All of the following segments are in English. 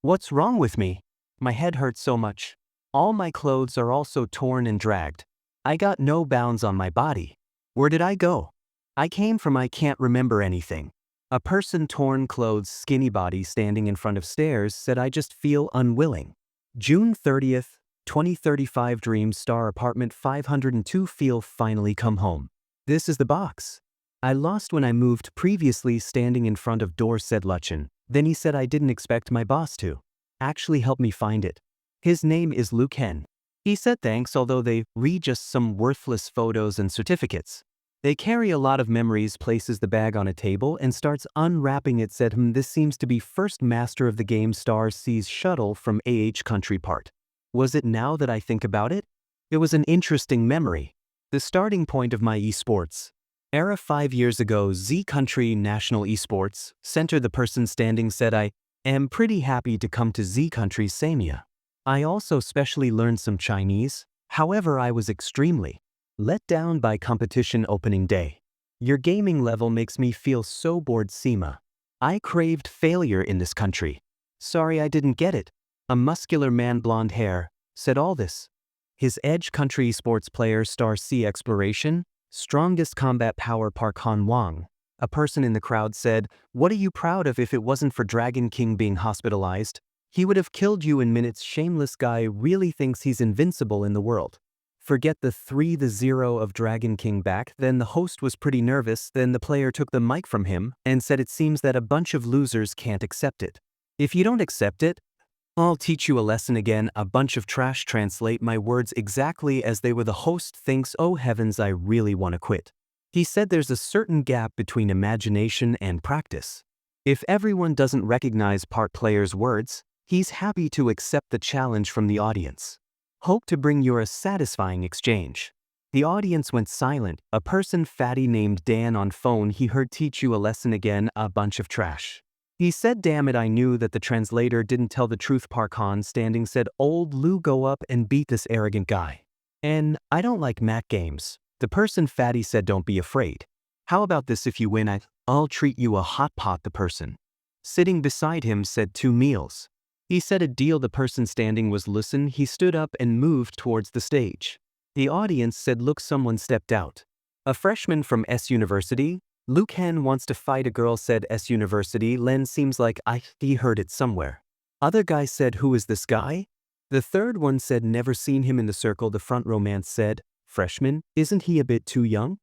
What's wrong with me? My head hurts so much. All my clothes are also torn and dragged. I got no bounds on my body. Where did I go? I came from I can't remember anything. A person torn clothes skinny body standing in front of stairs said I just feel unwilling. June 30th, 2035 Dream Star Apartment 502 Feel finally come home. This is the box. I lost when I moved previously standing in front of door said Luchin. Then he said I didn't expect my boss to actually help me find it. His name is Luke Hen. He said thanks although they read just some worthless photos and certificates. They carry a lot of memories, places the bag on a table and starts unwrapping it said this seems to be first master of the game star sees shuttle from country part. Was it now that I think about it? It was an interesting memory. The starting point of my esports era 5 years ago Z Country National Esports Center the person standing said I am pretty happy to come to Z Country Samia. I also specially learned some Chinese, however I was extremely let down by competition opening day. Your gaming level makes me feel so bored Sima. I craved failure in this country. Sorry I didn't get it. A muscular man blonde hair said all this. His Edge Country sports player star C Exploration, strongest combat power Park Han Wang. A person in the crowd said, what are you proud of if it wasn't for Dragon King being hospitalized? He would have killed you in minutes. Shameless guy really thinks he's invincible in the world. Forget the 3-0 of Dragon King back, then the host was pretty nervous, then the player took the mic from him and said it seems that a bunch of losers can't accept it. If you don't accept it, I'll teach you a lesson again. A bunch of trash translate my words exactly as they were. The host thinks, oh heavens, I really want to quit. He said there's a certain gap between imagination and practice. If everyone doesn't recognize part player's words, he's happy to accept the challenge from the audience. Hope to bring you a satisfying exchange. The audience went silent. A person fatty named Dan on phone he heard teach you a lesson again. A bunch of trash. He said damn it I knew that the translator didn't tell the truth. Park Han standing said old Lou go up and beat this arrogant guy. And I don't like mat games. The person fatty said don't be afraid. How about this if you win I'll treat you a hot pot. The person sitting beside him said 2 meals. He said a deal. The person standing was listen. He stood up and moved towards the stage. The audience said look someone stepped out. A freshman from S University. Luke Hen wants to fight a girl said S University. Len seems like he heard it somewhere. Other guy said who is this guy? The third one said never seen him in the circle. The front romance said freshman, isn't he a bit too young?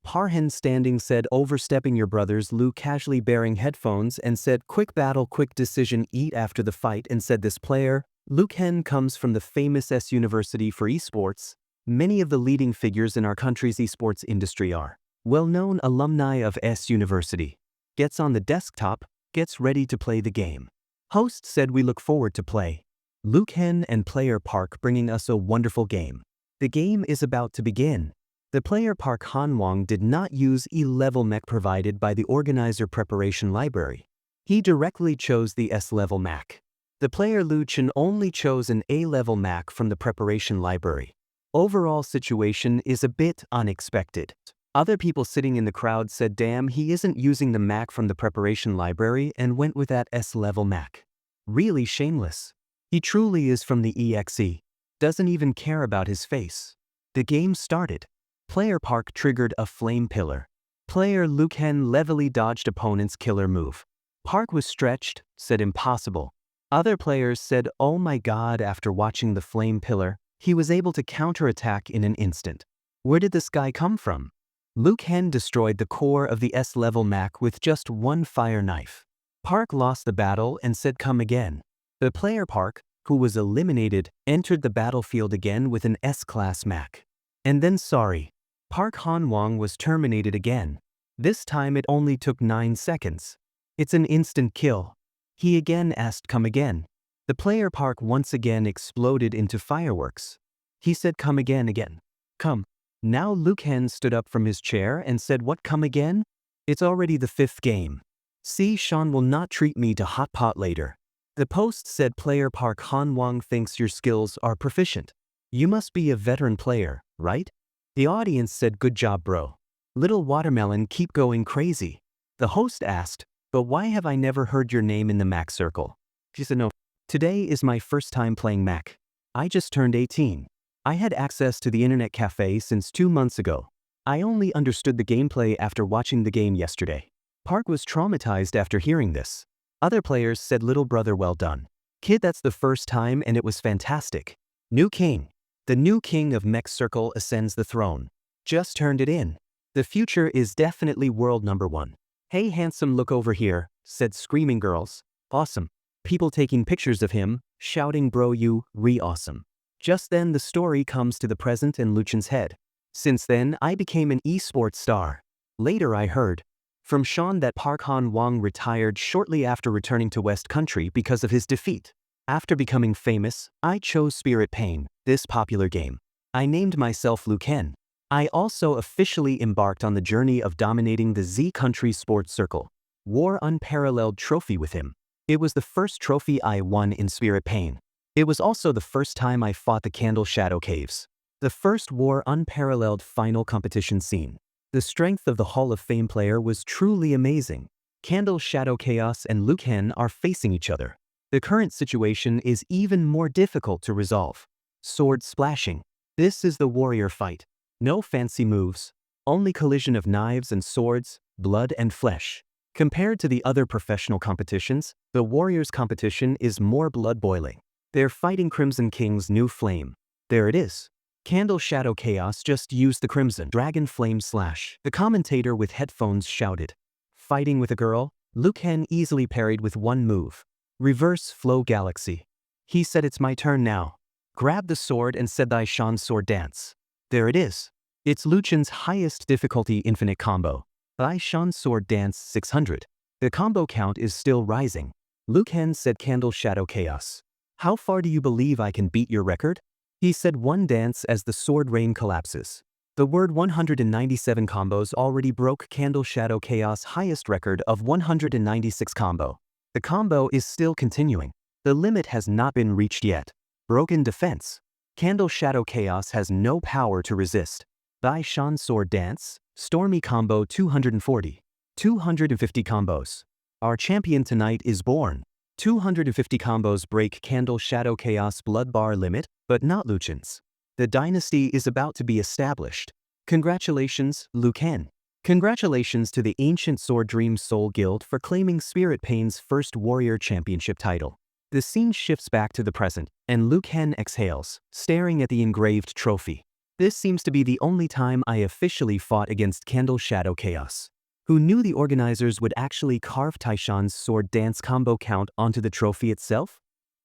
Parhen standing said overstepping your brothers. Lou casually bearing headphones and said quick battle quick decision eat after the fight and said this player, Luke Hen comes from the famous S University for esports. Many of the leading figures in our country's esports industry are well-known alumni of S University. Gets on the desktop, gets ready to play the game. Host said we look forward to play. Luke Hen and player Park bringing us a wonderful game. The game is about to begin. The player Park Han Wang did not use E-level mech provided by the organizer preparation library. He directly chose the S-level mech. The player Lu Chen only chose an A-level mech from the preparation library. Overall situation is a bit unexpected. Other people sitting in the crowd said damn he isn't using the mech from the preparation library and went with that S-level mech. Really shameless. He truly is from the EXE. Doesn't even care about his face. The game started. Player Park triggered a flame pillar. Player Luke Hen levelly dodged opponent's killer move. Park was stretched, said impossible. Other players said oh my god. After watching the flame pillar, he was able to counterattack in an instant. Where did this guy come from? Luke Hen destroyed the core of the S-level mech with just one fire knife. Park lost the battle and said come again. The player Park, who was eliminated, entered the battlefield again with an S-class mech. And then sorry. Park Han Wang was terminated again. This time it only took 9 seconds. It's an instant kill. He again asked come again. The player Park once again exploded into fireworks. He said come again. Come. Now Luke Hen stood up from his chair and said what come again? It's already the 5th game. See Sean will not treat me to hot pot later. The post said player Park Han Wang thinks your skills are proficient. You must be a veteran player, right? The audience said good job bro. Little watermelon keep going crazy. The host asked, but why have I never heard your name in the Mac circle? She said no. Today is my first time playing Mac. I just turned 18. I had access to the internet cafe since 2 months ago. I only understood the gameplay after watching the game yesterday. Park was traumatized after hearing this. Other players said little brother well done. Kid, that's the first time and it was fantastic. New king. The new king of Mech Circle ascends the throne. Just turned it in. The future is definitely world number one. Hey handsome, look over here, said screaming girls. Awesome. People taking pictures of him, shouting bro you, re-awesome. Just then the story comes to the present and Luchen's head. Since then I became an esports star. Later I heard from Sean that Park Han-wong retired shortly after returning to West Country because of his defeat. After becoming famous, I chose Spirit Pain, this popular game. I named myself Liu Ken. I also officially embarked on the journey of dominating the Z Country Sports Circle. Wore unparalleled trophy with him. It was the first trophy I won in Spirit Pain. It was also the first time I fought the Candle Shadow Caves. The first war unparalleled final competition scene. The strength of the Hall of Fame player was truly amazing. Candle Shadow Chaos and Liu Ken are facing each other. The current situation is even more difficult to resolve. Sword splashing. This is the warrior fight. No fancy moves. Only collision of knives and swords, blood and flesh. Compared to the other professional competitions, the warriors' competition is more blood-boiling. They're fighting Crimson King's new flame. There it is. Candle Shadow Chaos just used the Crimson Dragon Flame Slash. The commentator with headphones shouted. Fighting with a girl, Liu Ken easily parried with one move. Reverse Flow Galaxy. He said it's my turn now. Grabbed the sword and said thy Shan sword dance. There it is. It's Luchen's highest difficulty infinite combo. Thy Shan sword dance 600. The combo count is still rising. Liu Ken said Candle Shadow Chaos. How far do you believe I can beat your record? He said one dance as the sword rain collapses. The word 197 combos already broke Candle Shadow Chaos' highest record of 196 combo. The combo is still continuing. The limit has not been reached yet. Broken defense. Candle Shadow Chaos has no power to resist. Thy Shan sword dance, Stormy combo 240. 250 combos. Our champion tonight is born. 250 combos break Candle Shadow Chaos blood bar limit, but not Luchen's. The dynasty is about to be established. Congratulations, Liu Ken. Congratulations to the Ancient Sword Dream Soul Guild for claiming Spirit Pain's first Warrior Championship title. The scene shifts back to the present, and Liu Ken exhales, staring at the engraved trophy. This seems to be the only time I officially fought against Candle Shadow Chaos. Who knew the organizers would actually carve Taishan's sword dance combo count onto the trophy itself?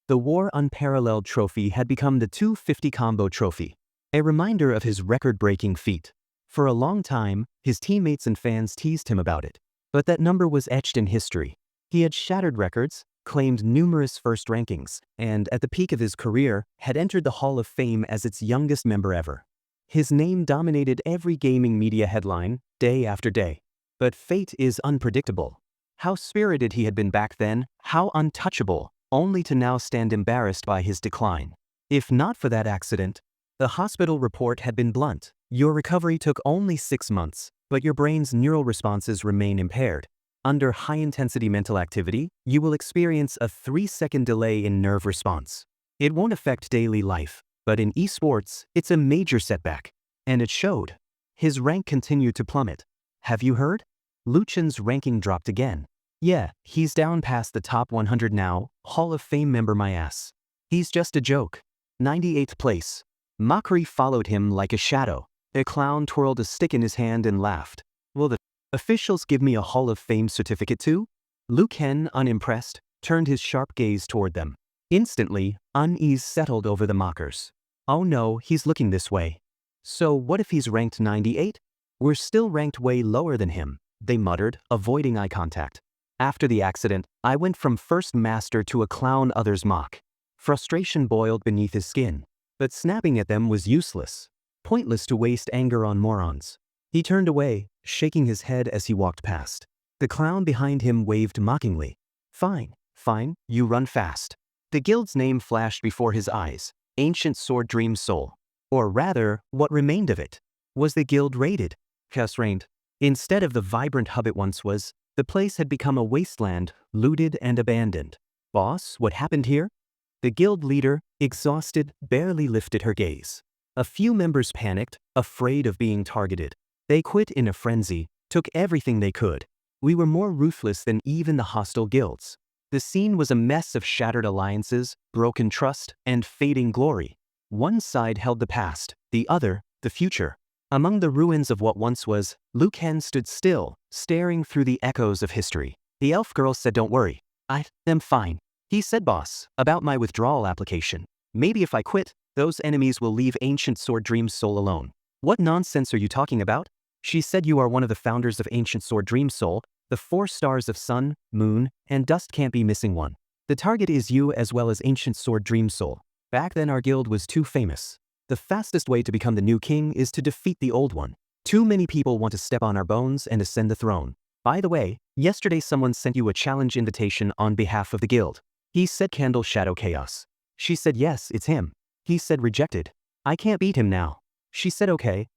The War Unparalleled trophy had become the 250 combo trophy, a reminder of his record-breaking feat. For a long time, his teammates and fans teased him about it, but that number was etched in history. He had shattered records, claimed numerous first rankings, and at the peak of his career, had entered the Hall of Fame as its youngest member ever. His name dominated every gaming media headline, day after day. But fate is unpredictable. How spirited he had been back then, how untouchable, only to now stand embarrassed by his decline. If not for that accident, the hospital report had been blunt. Your recovery took only 6 months, but your brain's neural responses remain impaired. Under high-intensity mental activity, you will experience a 3-second delay in nerve response. It won't affect daily life, but in esports, it's a major setback. And it showed. His rank continued to plummet. Have you heard? Luchen's ranking dropped again. Yeah, he's down past the top 100 now, Hall of Fame member my ass. He's just a joke. 98th place. Mockery followed him like a shadow. A clown twirled a stick in his hand and laughed. Will the officials give me a Hall of Fame certificate too? Liu Ken, unimpressed, turned his sharp gaze toward them. Instantly, unease settled over the mockers. Oh no, he's looking this way. So what if he's ranked 98? We're still ranked way lower than him, they muttered, avoiding eye contact. After the accident, I went from first master to a clown others mock. Frustration boiled beneath his skin, but snapping at them was useless. Pointless to waste anger on morons. He turned away, shaking his head as he walked past. The clown behind him waved mockingly. Fine, fine, you run fast. The guild's name flashed before his eyes, Ancient Sword Dream Soul. Or rather, what remained of it. Was the guild raided? Chaos reigned. Instead of the vibrant hub it once was, the place had become a wasteland, looted and abandoned. Boss, what happened here? The guild leader, exhausted, barely lifted her gaze. A few members panicked, afraid of being targeted. They quit in a frenzy, took everything they could. We were more ruthless than even the hostile guilds. The scene was a mess of shattered alliances, broken trust, and fading glory. One side held the past, the other, the future. Among the ruins of what once was, Liu Kang stood still, staring through the echoes of history. The elf girl said, "Don't worry. I'm fine." He said, "Boss, about my withdrawal application. Maybe if I quit, those enemies will leave Ancient Sword Dream Soul alone." "What nonsense are you talking about?" She said, "You are one of the founders of Ancient Sword Dream Soul. The 4 stars of sun, moon, and dust can't be missing one. The target is you as well as Ancient Sword Dream Soul. Back then our guild was too famous. The fastest way to become the new king is to defeat the old one. Too many people want to step on our bones and ascend the throne. By the way, yesterday someone sent you a challenge invitation on behalf of the guild." He said, "Candle Shadow Chaos." She said, "Yes, it's him." He said, "Rejected. I can't beat him now." She said, "Okay,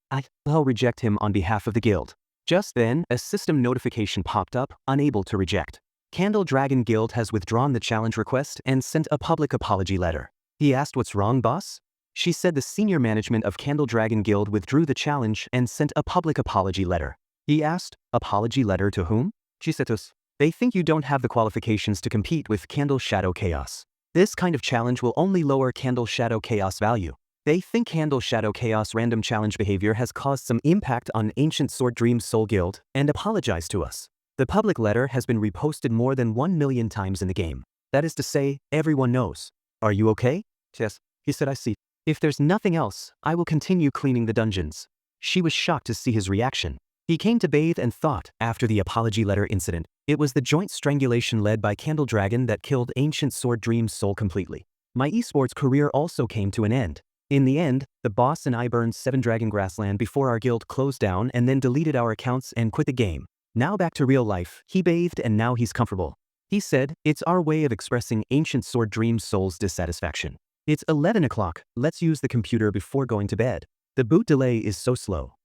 I'll reject him on behalf of the guild." Just then, a system notification popped up, unable to reject. Candle Dragon Guild has withdrawn the challenge request and sent a public apology letter. He asked, "What's wrong, boss?" She said the senior management of Candle Dragon Guild withdrew the challenge and sent a public apology letter. He asked, "Apology letter to whom?" She said to us, "They think you don't have the qualifications to compete with Candle Shadow Chaos. This kind of challenge will only lower Candle Shadow Chaos value. They think Candle Shadow Chaos random challenge behavior has caused some impact on Ancient Sword Dream Soul Guild and apologize to us." The public letter has been reposted more than 1 million times in the game. That is to say, everyone knows. "Are you okay?" "Yes." He said, "I see. If there's nothing else, I will continue cleaning the dungeons." She was shocked to see his reaction. He came to bathe and thought, after the apology letter incident, it was the joint strangulation led by Candle Dragon that killed Ancient Sword Dream Soul completely. My esports career also came to an end. In the end, the boss and I burned 7 Dragon Grassland before our guild closed down and then deleted our accounts and quit the game. Now back to real life, he bathed and now he's comfortable. He said, "It's our way of expressing Ancient Sword Dream Soul's dissatisfaction. It's 11 o'clock, let's use the computer before going to bed. The boot delay is so slow."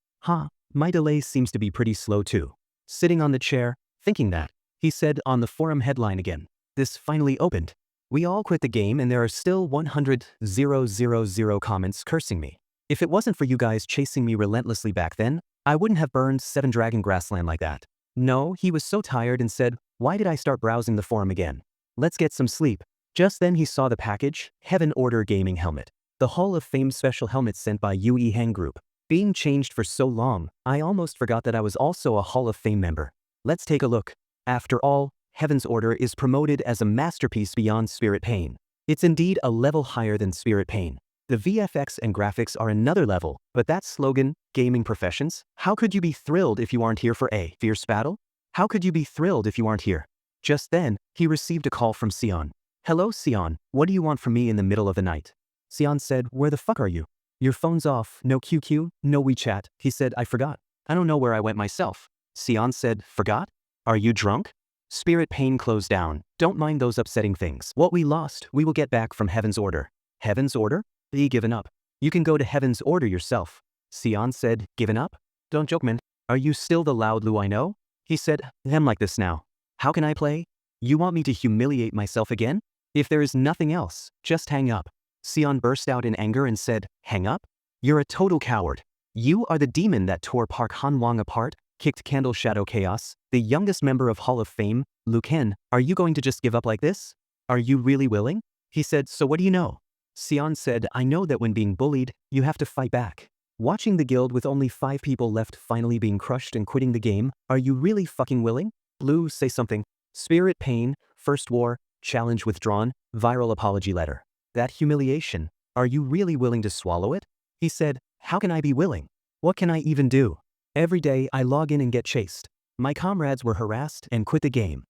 My delay seems to be pretty slow too. Sitting on the chair, thinking that, he said on the forum headline again. This finally opened. We all quit the game and there are still 100,000 comments cursing me. If it wasn't for you guys chasing me relentlessly back then, I wouldn't have burned 7 Dragon Grassland like that. No, he was so tired and said, "Why did I start browsing the forum again? Let's get some sleep." Just then he saw the package, Heaven Order Gaming Helmet. The Hall of Fame special helmet sent by UE Hang Group. Being changed for so long, I almost forgot that I was also a Hall of Fame member. Let's take a look. After all, Heaven's Order is promoted as a masterpiece beyond Spirit Pain. It's indeed a level higher than Spirit Pain. The VFX and graphics are another level, but that slogan, gaming professions, how could you be thrilled if you aren't here for a fierce battle? How could you be thrilled if you aren't here? Just then, he received a call from Sion. "Hello Sion, what do you want from me in the middle of the night?" Sion said, "Where the fuck are you? Your phone's off, no QQ, no WeChat." He said, "I forgot. I don't know where I went myself." Sion said, "Forgot? Are you drunk?" Spirit Pain closed down. Don't mind those upsetting things. What we lost, we will get back from Heaven's Order. Heaven's Order? He given up. You can go to Heaven's Order yourself. Sion said, "Given up? Don't joke, man. Are you still the loud Lu I know?" He said, "I'm like this now. How can I play? You want me to humiliate myself again? If there is nothing else, just hang up." Sion burst out in anger and said, "Hang up? You're a total coward. You are the demon that tore Park Han Wang apart, kicked Candle Shadow Chaos, the youngest member of Hall of Fame, Liu Kang. Are you going to just give up like this? Are you really willing?" He said, "So what do you know?" Sion said, "I know that when being bullied, you have to fight back. Watching the guild with only 5 people left finally being crushed and quitting the game, are you really fucking willing?" Blue, say something. Spirit Pain, First War, challenge withdrawn, viral apology letter. That humiliation, are you really willing to swallow it? He said, "How can I be willing? What can I even do? Every day I log in and get chased. My comrades were harassed and quit the game.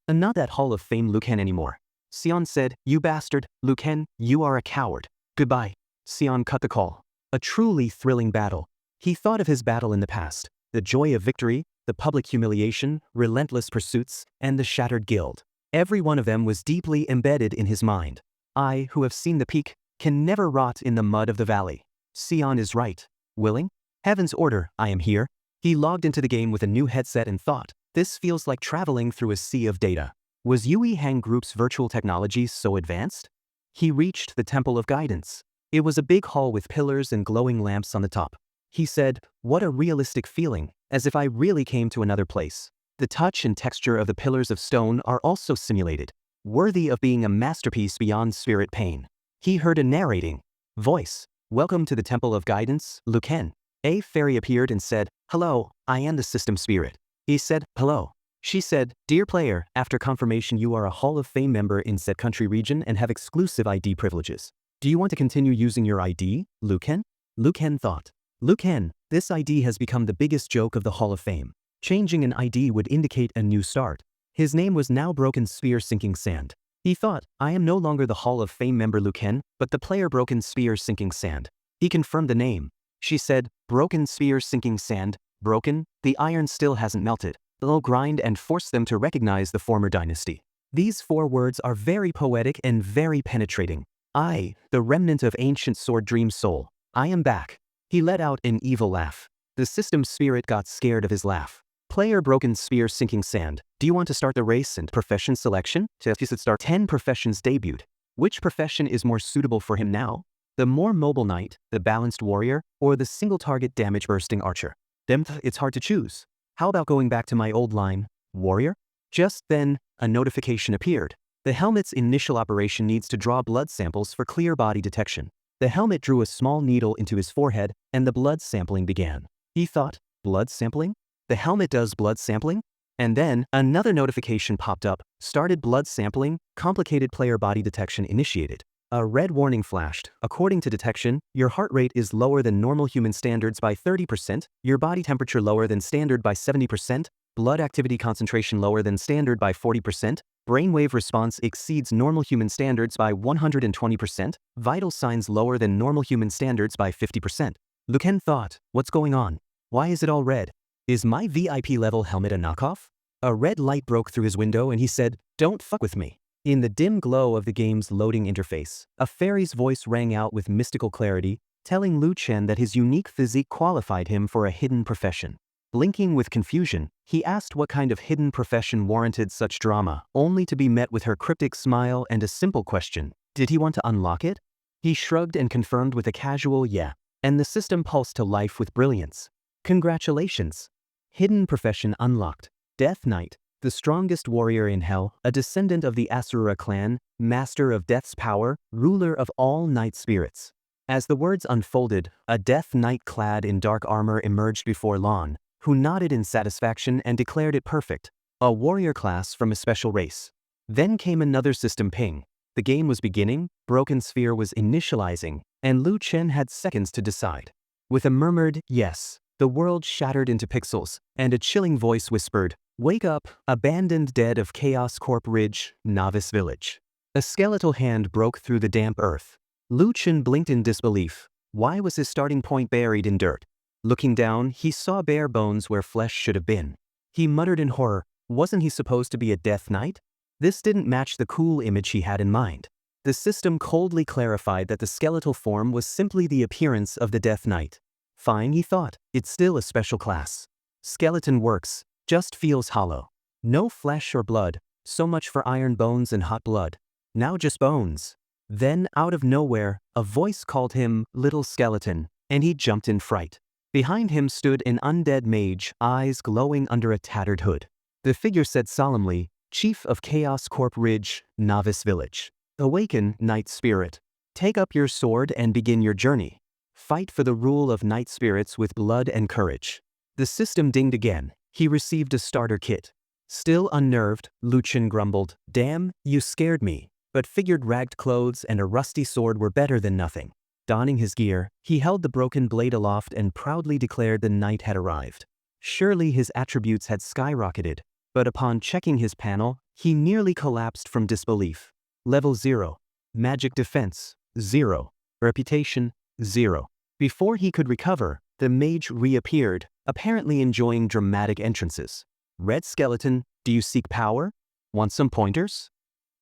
I'm not that Hall of Fame Liu Kang anymore." Sion said, "You bastard, Liu Kang, you are a coward. Goodbye." Sion cut the call. A truly thrilling battle. He thought of his battle in the past, the joy of victory, the public humiliation, relentless pursuits, and the shattered guild. Every one of them was deeply embedded in his mind. I, who have seen the peak, can never rot in the mud of the valley. Sion is right. Willing? Heaven's Order, I am here. He logged into the game with a new headset and thought, this feels like traveling through a sea of data. Was UE Hang Group's virtual technology so advanced? He reached the Temple of Guidance. It was a big hall with pillars and glowing lamps on the top. He said, "What a realistic feeling, as if I really came to another place." The touch and texture of the pillars of stone are also simulated, worthy of being a masterpiece beyond spirit pain. He heard a narrating voice. "Welcome to the Temple of Guidance, Lucan." A fairy appeared and said, "Hello, I am the system spirit." He said, "Hello." She said, "Dear player, after confirmation you are a Hall of Fame member in said country region and have exclusive ID privileges. Do you want to continue using your ID, Lucan?" Lucan thought. Lucan, this ID has become the biggest joke of the Hall of Fame. Changing an ID would indicate a new start. His name was now Broken Spear Sinking Sand. He thought, "I am no longer the Hall of Fame member Lucan, but the player Broken Spear Sinking Sand." He confirmed the name. She said, "Broken Spear Sinking Sand, broken, the iron still hasn't melted. They'll grind and force them to recognize the former dynasty." These 4 words are very poetic and very penetrating. "I, the remnant of ancient sword dream soul, I am back." He let out an evil laugh. The system spirit got scared of his laugh. Player Broken Spear Sinking Sand, do you want to start the race and profession selection? You should start 10 professions debuted. Which profession is more suitable for him now? The more mobile knight, the balanced warrior, or the single target damage bursting archer? It's hard to choose. How about going back to my old line, warrior? Just then, a notification appeared. The helmet's initial operation needs to draw blood samples for clear body detection. The helmet drew a small needle into his forehead, and the blood sampling began. He thought, blood sampling? The helmet does blood sampling? And then, another notification popped up, started blood sampling, complicated player body detection initiated. A red warning flashed. According to detection, your heart rate is lower than normal human standards by 30%, your body temperature lower than standard by 70%, blood activity concentration lower than standard by 40%, brainwave response exceeds normal human standards by 120%, vital signs lower than normal human standards by 50%. Lucan thought, what's going on? Why is it all red? Is my VIP level helmet a knockoff? A red light broke through his window and he said, "Don't fuck with me." In the dim glow of the game's loading interface, a fairy's voice rang out with mystical clarity, telling Lu Chen that his unique physique qualified him for a hidden profession. Blinking with confusion, he asked what kind of hidden profession warranted such drama, only to be met with her cryptic smile and a simple question. Did he want to unlock it? He shrugged and confirmed with a casual yeah, and the system pulsed to life with brilliance. Congratulations! Hidden profession unlocked. Death Knight, the strongest warrior in hell, a descendant of the Asura clan, master of death's power, ruler of all night spirits. As the words unfolded, a Death Knight clad in dark armor emerged before Lon, who nodded in satisfaction and declared it perfect. A warrior class from a special race. Then came another system ping. The game was beginning, Broken Sphere was initializing, and Lu Chen had seconds to decide. With a murmured yes, the world shattered into pixels, and a chilling voice whispered, "Wake up, abandoned dead of Chaos Corp Ridge, Novice Village." A skeletal hand broke through the damp earth. Lu Chen blinked in disbelief. Why was his starting point buried in dirt? Looking down, he saw bare bones where flesh should have been. He muttered in horror, wasn't he supposed to be a Death Knight? This didn't match the cool image he had in mind. The system coldly clarified that the skeletal form was simply the appearance of the Death Knight. Fine, he thought, it's still a special class. Skeleton works, just feels hollow. No flesh or blood, so much for iron bones and hot blood. Now just bones. Then, out of nowhere, a voice called him Little Skeleton, and he jumped in fright. Behind him stood an undead mage, eyes glowing under a tattered hood. The figure said solemnly, "Chief of Chaos Corp Ridge, Novice Village. Awaken, Night Spirit. Take up your sword and begin your journey. Fight for the rule of night spirits with blood and courage." The system dinged again. He received a starter kit. Still unnerved, Lu Chen grumbled, "Damn, you scared me," but figured ragged clothes and a rusty sword were better than nothing. Donning his gear, he held the broken blade aloft and proudly declared the knight had arrived. Surely his attributes had skyrocketed, but upon checking his panel, he nearly collapsed from disbelief. Level 0. Magic defense, 0. Reputation, 0. Before he could recover, the mage reappeared, apparently enjoying dramatic entrances. "Red Skeleton, do you seek power? Want some pointers?"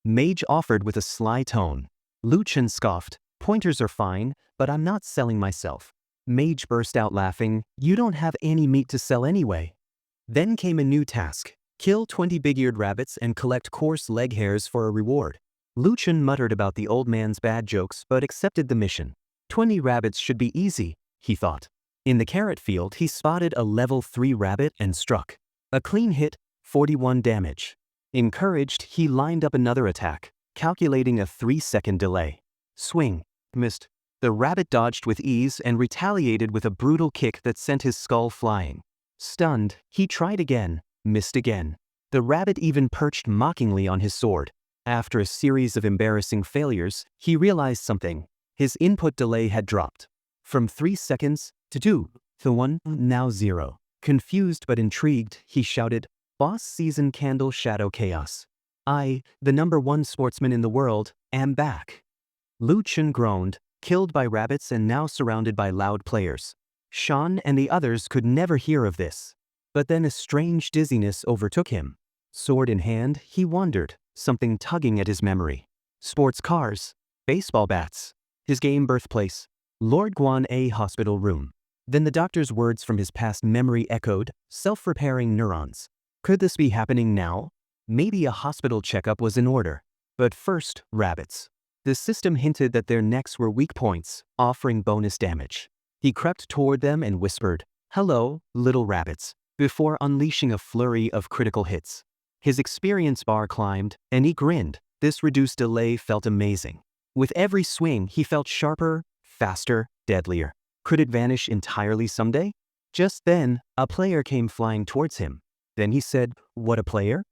Mage offered with a sly tone. Lu Chen scoffed, "Pointers are fine, but I'm not selling myself." Mage burst out laughing, "You don't have any meat to sell anyway." Then came a new task. Kill 20 big-eared rabbits and collect coarse leg hairs for a reward. Lu Chen muttered about the old man's bad jokes but accepted the mission. 20 rabbits should be easy, he thought. In the carrot field, he spotted a level 3 rabbit and struck. A clean hit, 41 damage. Encouraged, he lined up another attack, calculating a 3-second delay. Swing. Missed. The rabbit dodged with ease and retaliated with a brutal kick that sent his skull flying. Stunned, he tried again, missed again. The rabbit even perched mockingly on his sword. After a series of embarrassing failures, he realized something. His input delay had dropped. From 3 seconds to 2 to 1, now 0. Confused but intrigued, he shouted, "Boss Season Candle Shadow Chaos. I, the #1 sportsman in the world, am back." Lu Chen groaned, killed by rabbits and now surrounded by loud players. Shan and the others could never hear of this. But then a strange dizziness overtook him. Sword in hand, he wondered, something tugging at his memory. Sports cars, baseball bats, his game birthplace, Lord Guan A hospital room. Then the doctor's words from his past memory echoed, self-repairing neurons. Could this be happening now? Maybe a hospital checkup was in order. But first, rabbits. The system hinted that their necks were weak points, offering bonus damage. He crept toward them and whispered, "Hello, little rabbits," before unleashing a flurry of critical hits. His experience bar climbed, and he grinned. This reduced delay felt amazing. With every swing, he felt sharper, faster, deadlier. Could it vanish entirely someday? Just then, a player came flying towards him. Then he said, "What a player?"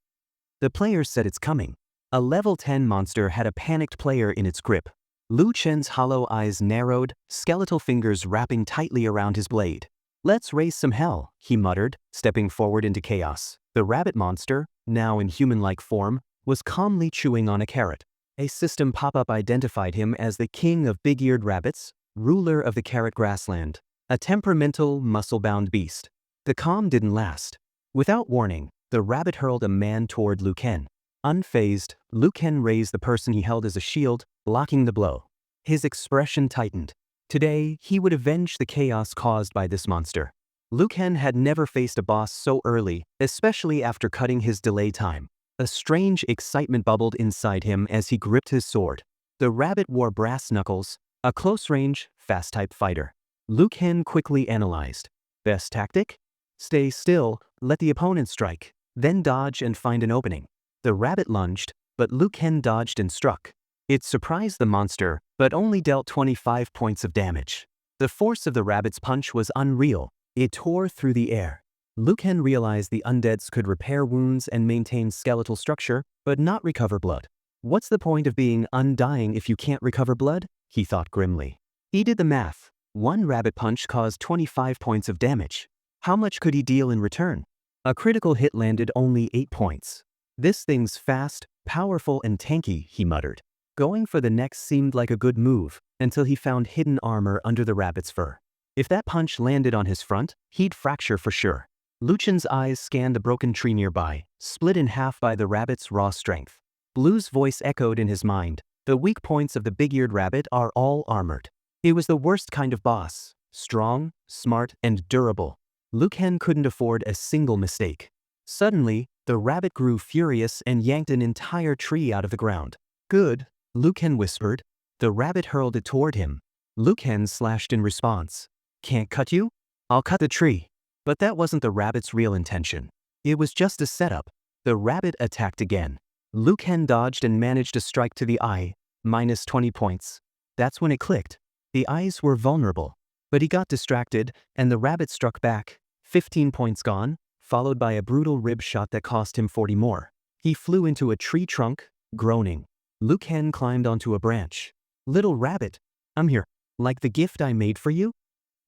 The player said it's coming. A level 10 monster had a panicked player in its grip. Lu Chen's hollow eyes narrowed, skeletal fingers wrapping tightly around his blade. "Let's raise some hell," he muttered, stepping forward into chaos. The rabbit monster, now in human-like form, was calmly chewing on a carrot. A system pop-up identified him as the king of big-eared rabbits, ruler of the carrot grassland, a temperamental, muscle-bound beast. The calm didn't last. Without warning, the rabbit hurled a man toward Lu Ken. Unfazed, Lu Ken raised the person he held as a shield, blocking the blow. His expression tightened. Today, he would avenge the chaos caused by this monster. Lu Ken had never faced a boss so early, especially after cutting his delay time. A strange excitement bubbled inside him as he gripped his sword. The rabbit wore brass knuckles, a close-range, fast-type fighter. Lu Ken quickly analyzed. Best tactic? Stay still, let the opponent strike, then dodge and find an opening. The rabbit lunged, but Lu Ken dodged and struck. It surprised the monster, but only dealt 25 points of damage. The force of the rabbit's punch was unreal. It tore through the air. Lu Ken realized the undeads could repair wounds and maintain skeletal structure, but not recover blood. What's the point of being undying if you can't recover blood? He thought grimly. He did the math. One rabbit punch caused 25 points of damage. How much could he deal in return? A critical hit landed only 8 points. This thing's fast, powerful, and tanky, he muttered. Going for the next seemed like a good move, until he found hidden armor under the rabbit's fur. If that punch landed on his front, he'd fracture for sure. Lu Chen's eyes scanned the broken tree nearby, split in half by the rabbit's raw strength. Blue's voice echoed in his mind. The weak points of the big-eared rabbit are all armored. It was the worst kind of boss. Strong, smart, and durable. Lu Ken couldn't afford a single mistake. Suddenly, the rabbit grew furious and yanked an entire tree out of the ground. "Good," Lu Ken whispered. The rabbit hurled it toward him. Lu Ken slashed in response. "Can't cut you? I'll cut the tree." But that wasn't the rabbit's real intention. It was just a setup. The rabbit attacked again. Lu Ken dodged and managed a strike to the eye, minus 20 points. That's when it clicked. The eyes were vulnerable. But he got distracted, and the rabbit struck back, 15 points gone, followed by a brutal rib shot that cost him 40 more. He flew into a tree trunk, groaning. Lu Ken climbed onto a branch. "Little rabbit, I'm here. Like the gift I made for you?"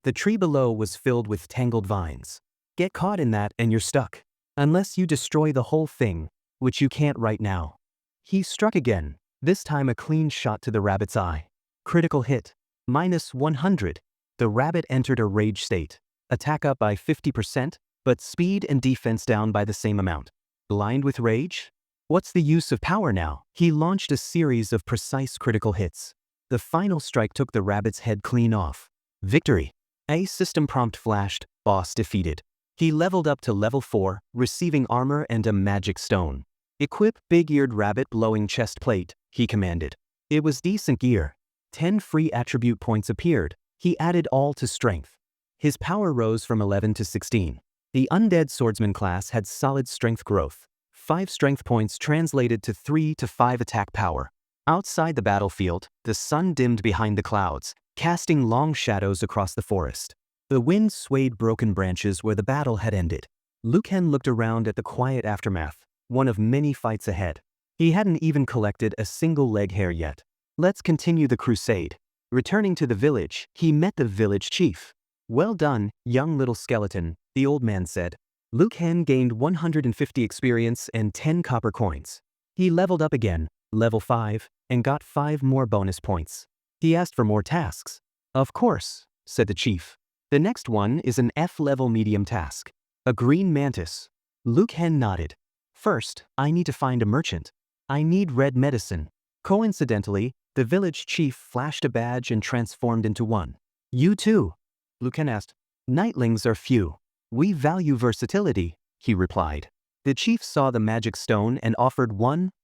The tree below was filled with tangled vines. "Get caught in that and you're stuck. Unless you destroy the whole thing, which you can't right now." He struck again, this time a clean shot to the rabbit's eye. Critical hit. Minus 100. The rabbit entered a rage state. Attack up by 50%, but speed and defense down by the same amount. Blind with rage? What's the use of power now? He launched a series of precise critical hits. The final strike took the rabbit's head clean off. Victory. A system prompt flashed, boss defeated. He leveled up to level 4, receiving armor and a magic stone. Equip big-eared rabbit blowing chest plate, he commanded. It was decent gear. 10 free attribute points appeared. He added all to strength. His power rose from 11 to 16. The undead swordsman class had solid strength growth. 5 strength points translated to 3 to 5 attack power. Outside the battlefield, the sun dimmed behind the clouds, casting long shadows across the forest. The wind swayed broken branches where the battle had ended. Lucan looked around at the quiet aftermath, one of many fights ahead. He hadn't even collected a single leg hair yet. Let's continue the crusade. Returning to the village, he met the village chief. Well done, young little skeleton, the old man said. Lucan gained 150 experience and 10 copper coins. He leveled up again, level 5, and got 5 more bonus points. He asked for more tasks. Of course, said the chief. The next one is an F-level medium task. A green mantis. Lucan nodded. First, I need to find a merchant. I need red medicine. Coincidentally, the village chief flashed a badge and transformed into one. You too? Lucan asked. Nightlings are few. We value versatility, he replied. The chief saw the magic stone and offered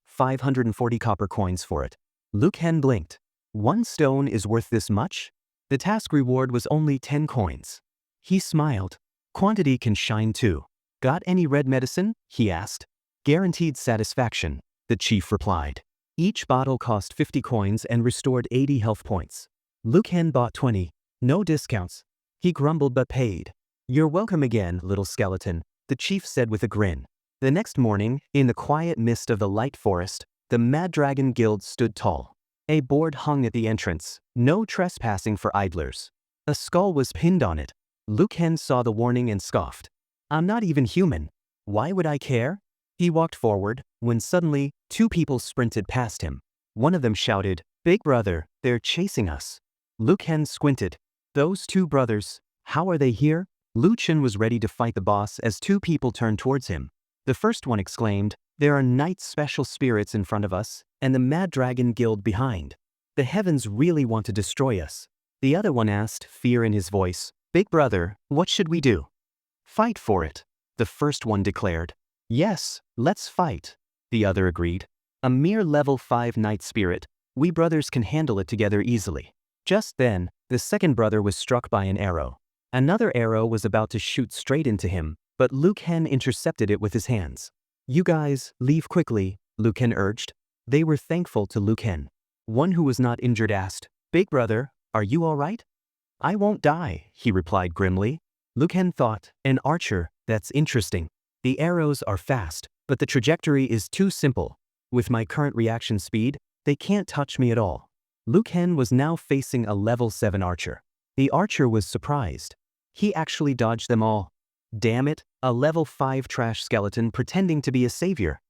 540 copper coins for it. Lucan blinked. 1 stone is worth this much? The task reward was only 10 coins. He smiled. Quantity can shine too. Got any red medicine? He asked. Guaranteed satisfaction, the chief replied. Each bottle cost 50 coins and restored 80 health points. Lucan bought 20. No discounts. He grumbled but paid. You're welcome again, little skeleton, the chief said with a grin. The next morning, in the quiet mist of the light forest, the Mad Dragon Guild stood tall. A board hung at the entrance, no trespassing for idlers. A skull was pinned on it. Lucan saw the warning and scoffed. I'm not even human. Why would I care? He walked forward, when suddenly, 2 people sprinted past him. One of them shouted, Big brother, they're chasing us. Lucan squinted. Those 2 brothers, how are they here? Lucan was ready to fight the boss as 2 people turned towards him. The first one exclaimed, There are night special spirits in front of us, and the Mad Dragon Guild behind. The heavens really want to destroy us. The other one asked, fear in his voice, Big brother, what should we do? Fight for it, the first one declared. Yes, let's fight, the other agreed. A mere level 5 night spirit, we brothers can handle it together easily. Just then, the second brother was struck by an arrow. Another arrow was about to shoot straight into him, but Lucan intercepted it with his hands. You guys, leave quickly, Lucan urged. They were thankful to Lucan. One who was not injured asked, Big brother, are you all right? I won't die, he replied grimly. Lucan thought, an archer, that's interesting. The arrows are fast, but the trajectory is too simple. With my current reaction speed, they can't touch me at all. Lucan was now facing a level 7 archer. The archer was surprised. He actually dodged them all. Damn it, a level 5 trash skeleton pretending to be a savior.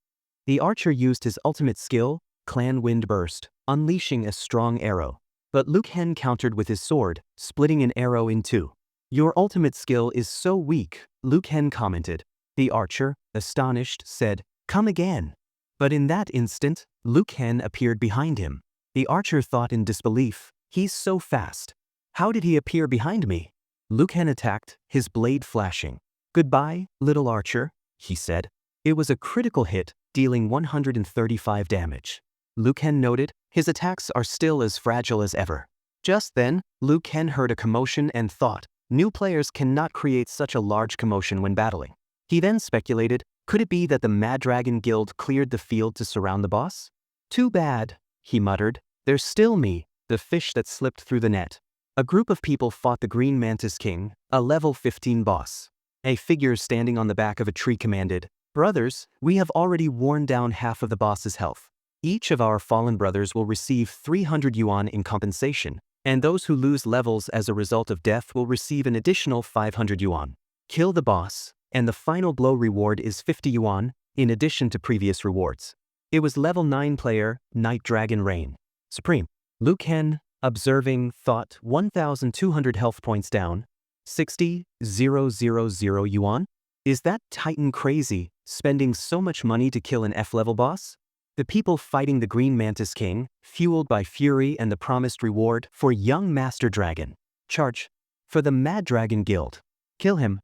The archer used his ultimate skill, Clan Wind Burst, unleashing a strong arrow. But Lucan countered with his sword, splitting an arrow in 2. Your ultimate skill is so weak, Lucan commented. The archer, astonished, said, Come again. But in that instant, Lucan appeared behind him. The archer thought in disbelief, he's so fast. How did he appear behind me? Lucan attacked, his blade flashing. Goodbye, little archer, he said. It was a critical hit, dealing 135 damage. Lucan noted, his attacks are still as fragile as ever. Just then, Lucan heard a commotion and thought, new players cannot create such a large commotion when battling. He then speculated, could it be that the Mad Dragon Guild cleared the field to surround the boss? Too bad, he muttered. There's still me, the fish that slipped through the net. A group of people fought the Green Mantis King, a level 15 boss. A figure standing on the back of a tree commanded, Brothers, we have already worn down half of the boss's health. Each of our fallen brothers will receive 300 yuan in compensation, and those who lose levels as a result of death will receive an additional 500 yuan. Kill the boss, and the final blow reward is 50 yuan, in addition to previous rewards. It was level 9 player, Night Dragon Rain. Supreme. Lucan, observing, thought 1,200 health points down. 60,000 yuan? Is that Titan crazy, spending so much money to kill an F-level boss? The people fighting the Green Mantis King, fueled by fury and the promised reward for young Master Dragon. Charge. For the Mad Dragon Guild. Kill him.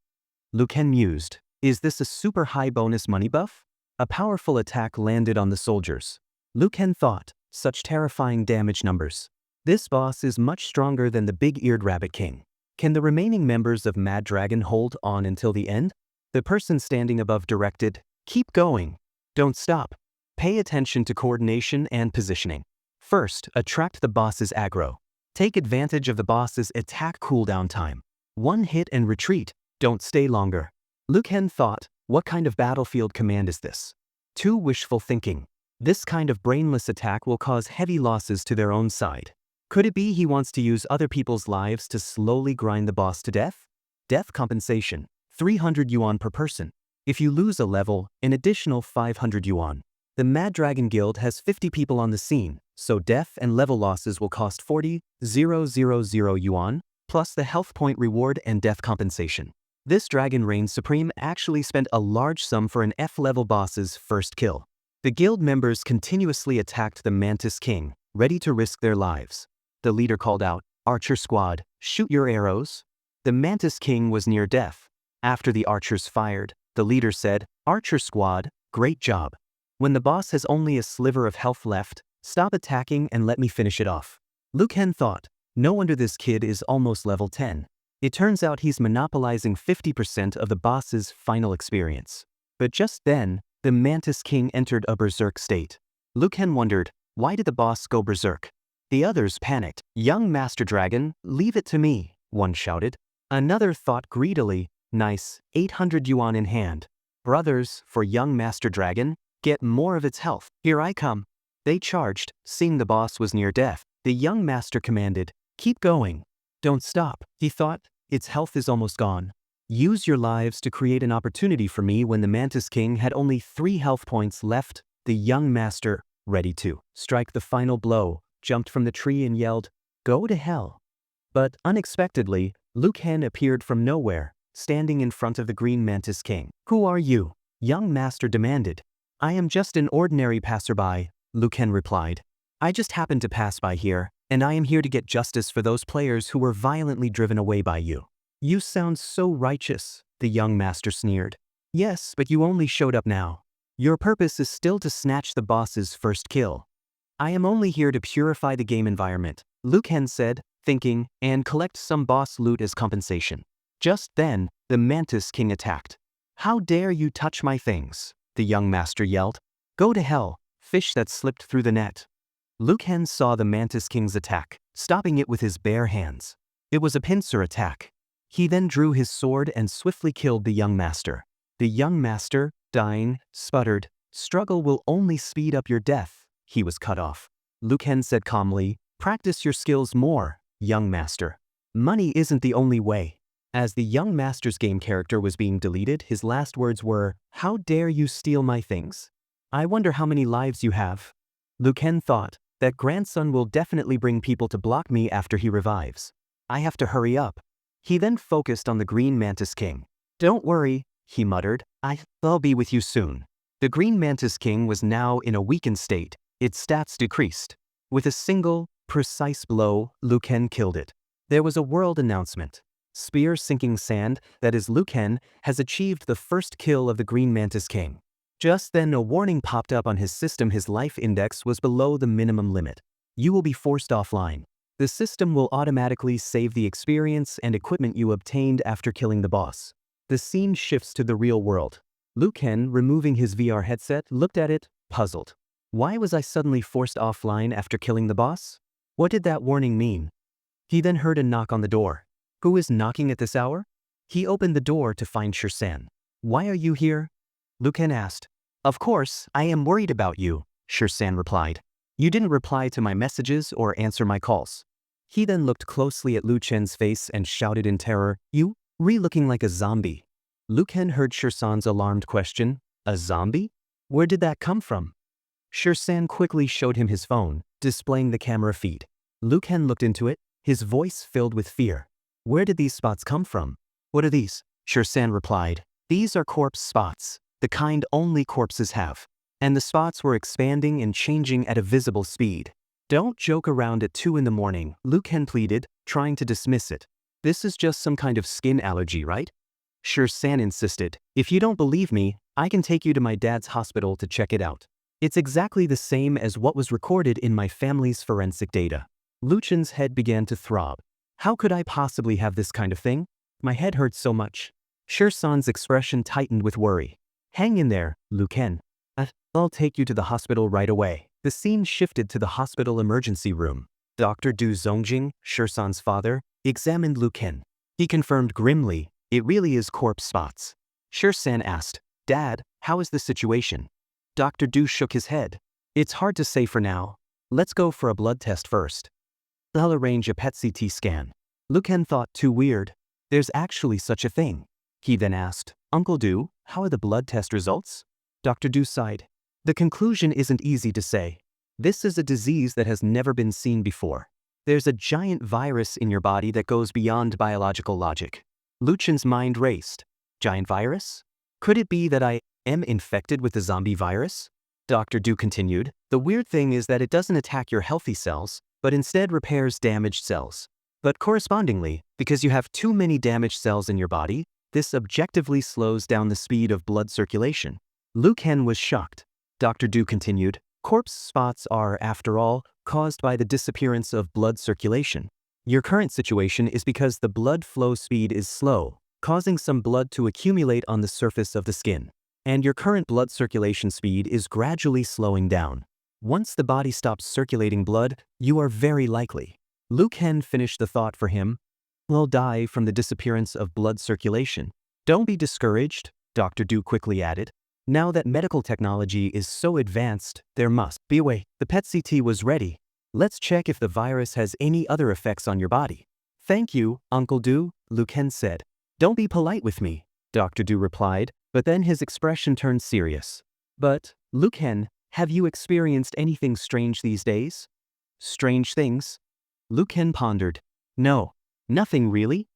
Lucan mused. Is this a super high bonus money buff? A powerful attack landed on the soldiers. Lucan thought, Such terrifying damage numbers. This boss is much stronger than the big-eared Rabbit King. Can the remaining members of Mad Dragon hold on until the end? The person standing above directed, "Keep going. Don't stop. Pay attention to coordination and positioning. First, attract the boss's aggro. Take advantage of the boss's attack cooldown time. One hit and retreat. Don't stay longer." Liu Kang thought, what kind of battlefield command is this? Too wishful thinking. This kind of brainless attack will cause heavy losses to their own side. Could it be he wants to use other people's lives to slowly grind the boss to death? Death compensation, 300 yuan per person. If you lose a level, an additional 500 yuan. The Mad Dragon Guild has 50 people on the scene, so death and level losses will cost 40,000 yuan, plus the health point reward and death compensation. This Dragon Reign Supreme actually spent a large sum for an F-level boss's first kill. The guild members continuously attacked the Mantis King, ready to risk their lives. The leader called out, "Archer squad, shoot your arrows." The Mantis King was near death. After the archers fired, the leader said, "Archer squad, great job. When the boss has only a sliver of health left, stop attacking and let me finish it off." Liu Kang thought, no wonder this kid is almost level 10. It turns out he's monopolizing 50% of the boss's final experience. But just then, the Mantis King entered a berserk state. Liu Kang wondered, why did the boss go berserk? The others panicked. "Young Master Dragon, leave it to me," one shouted. Another thought greedily, "Nice, 800 yuan in hand. Brothers, for Young Master Dragon, get more of its health. Here I come." They charged, seeing the boss was near death. The young master commanded, "Keep going. Don't stop." He thought, its health is almost gone. Use your lives to create an opportunity for me. When the Mantis King had only 3 health points left, the young master, ready to strike the final blow, jumped from the tree and yelled, "Go to hell." But unexpectedly, Liu Kang appeared from nowhere, standing in front of the Green Mantis King. "Who are you?" Young master demanded. "I am just an ordinary passerby," Liu Kang replied. "I just happened to pass by here, and I am here to get justice for those players who were violently driven away by you." "You sound so righteous," the young master sneered. "Yes, but you only showed up now. Your purpose is still to snatch the boss's first kill." "I am only here to purify the game environment," Liu Kang said, thinking, "and collect some boss loot as compensation." Just then, the Mantis King attacked. "How dare you touch my things?" the young master yelled. "Go to hell, fish that slipped through the net." Liu Kang saw the Mantis King's attack, stopping it with his bare hands. It was a pincer attack. He then drew his sword and swiftly killed the young master. The young master, dying, sputtered, "Struggle will only speed up your death." He was cut off. Liu Kang said calmly, "Practice your skills more, young master. Money isn't the only way." As the young master's game character was being deleted, his last words were, "How dare you steal my things? I wonder how many lives you have." Liu Kang thought, that grandson will definitely bring people to block me after he revives. I have to hurry up. He then focused on the Green Mantis King. "Don't worry," he muttered, "I'll be with you soon." The Green Mantis King was now in a weakened state, its stats decreased. With a single, precise blow, Liu Kang killed it. There was a world announcement. Spear sinking sand, that is Liu Kang, has achieved the first kill of the Green Mantis King. Just then a warning popped up on his system. His life index was below the minimum limit. You will be forced offline. The system will automatically save the experience and equipment you obtained after killing the boss. The scene shifts to the real world. Liu Kang, removing his VR headset, looked at it, puzzled. Why was I suddenly forced offline after killing the boss? What did that warning mean? He then heard a knock on the door. Who is knocking at this hour? He opened the door to find Shirsan. "Why are you here?" Liu Kang asked. "Of course, I am worried about you," Shirsan replied. "You didn't reply to my messages or answer my calls." He then looked closely at Liu Kang's face and shouted in terror, "You, looking like a zombie." Liu Kang heard Shirsan's alarmed question, "A zombie? Where did that come from?" Shirsan quickly showed him his phone, displaying the camera feed. Liu Kang looked into it, his voice filled with fear. "Where did these spots come from?" "What are these?" Shirsan replied. "These are corpse spots, the kind only corpses have." And the spots were expanding and changing at a visible speed. "Don't joke around at 2 in the morning, Liu Kang pleaded, trying to dismiss it. "This is just some kind of skin allergy, right?" Shirsan insisted. "If you don't believe me, I can take you to my dad's hospital to check it out." It's exactly the same as what was recorded in my family's forensic data. Luchen's head began to throb. How could I possibly have this kind of thing? My head hurts so much. Shirsan's expression tightened with worry. Hang in there, Luken. I'll take you to the hospital right away. The scene shifted to the hospital emergency room. Dr. Du Zongjing, Shirsan's father, examined Luken. He confirmed grimly, it really is corpse spots. Shirsan asked, Dad, how is the situation? Dr. Du shook his head. It's hard to say for now. Let's go for a blood test first. I'll arrange a PET CT scan. Luken thought, too weird. There's actually such a thing. He then asked, Uncle Du, how are the blood test results? Dr. Du sighed. The conclusion isn't easy to say. This is a disease that has never been seen before. There's a giant virus in your body that goes beyond biological logic. Luchen's mind raced. Giant virus? Could it be that I am infected with the zombie virus? Dr. Du continued, the weird thing is that it doesn't attack your healthy cells, but instead repairs damaged cells. But correspondingly, because you have too many damaged cells in your body, this objectively slows down the speed of blood circulation. Luken was shocked. Dr. Du continued, corpse spots are, after all, caused by the disappearance of blood circulation. Your current situation is because the blood flow speed is slow, causing some blood to accumulate on the surface of the skin. And your current blood circulation speed is gradually slowing down. Once the body stops circulating blood, you are very likely. Luken finished the thought for him. Will die from the disappearance of blood circulation. Don't be discouraged, Dr. Du quickly added. Now that medical technology is so advanced, there must be a way. The PET CT was ready. Let's check if the virus has any other effects on your body. Thank you, Uncle Du, Luken said. Don't be polite with me, Dr. Du replied, but then his expression turned serious. But, Luken, have you experienced anything strange these days? Strange things? Luken pondered. No, nothing really.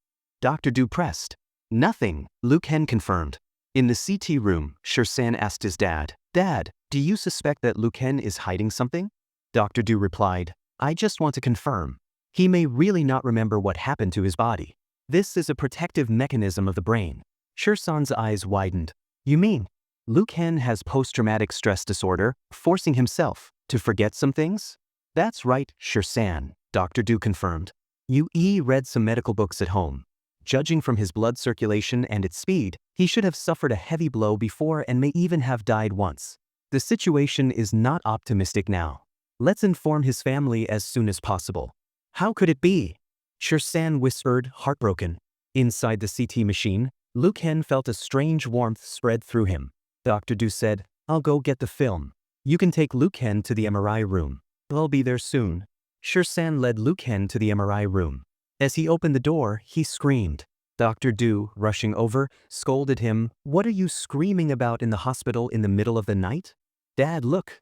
Dr. Du pressed. Nothing, Luken confirmed. In the CT room, Shirsan asked his dad, Dad, do you suspect that Luken is hiding something? Dr. Du replied, I just want to confirm. He may really not remember what happened to his body. This is a protective mechanism of the brain. Shirsan's eyes widened. You mean, Luken has post-traumatic stress disorder, forcing himself to forget some things? That's right, Shirsan, Dr. Du confirmed. You read some medical books at home. Judging from his blood circulation and its speed, he should have suffered a heavy blow before and may even have died once. The situation is not optimistic now. Let's inform his family as soon as possible. How could it be? Shirsan whispered, heartbroken. Inside the CT machine, Luken felt a strange warmth spread through him. Dr. Du said, I'll go get the film. You can take Luken to the MRI room. I'll be there soon. Shirsan led Luken to the MRI room. As he opened the door, he screamed. Dr. Du, rushing over, scolded him, What are you screaming about in the hospital in the middle of the night? Dad, look.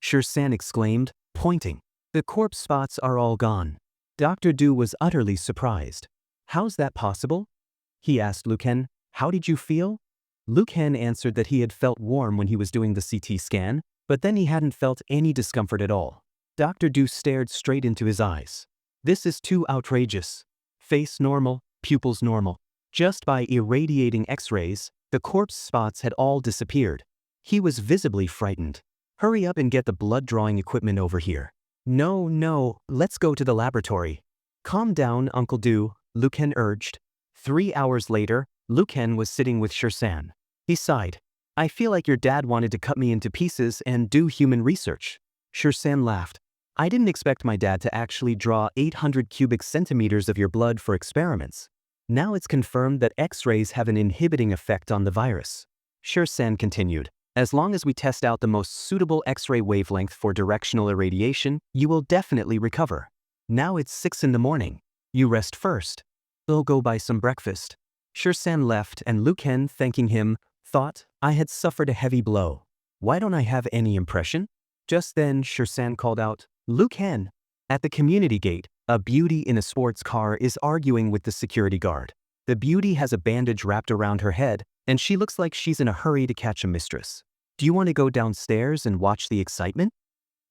Shirsan exclaimed, pointing. The corpse spots are all gone. Dr. Du was utterly surprised. How's that possible? He asked Luken, How did you feel? Luken answered that he had felt warm when he was doing the CT scan, but then he hadn't felt any discomfort at all. Dr. Du stared straight into his eyes. This is too outrageous. Face normal, pupils normal. Just by irradiating X-rays, the corpse spots had all disappeared. He was visibly frightened. Hurry up and get the blood-drawing equipment over here. No, let's go to the laboratory. Calm down, Uncle Du, Luken urged. 3 hours later, Luken was sitting with Shirsan. He sighed. I feel like your dad wanted to cut me into pieces and do human research. Shirsan laughed. I didn't expect my dad to actually draw 800 cubic centimeters of your blood for experiments. Now it's confirmed that X-rays have an inhibiting effect on the virus. Shirsan continued. As long as we test out the most suitable X-ray wavelength for directional irradiation, you will definitely recover. Now it's 6 in the morning. You rest first. I'll go buy some breakfast. Shirsan left and Luken, thanking him, thought, I had suffered a heavy blow. Why don't I have any impression? Just then, Shirsan called out, Luken. At the community gate, a beauty in a sports car is arguing with the security guard. The beauty has a bandage wrapped around her head, and she looks like she's in a hurry to catch a mistress. Do you want to go downstairs and watch the excitement?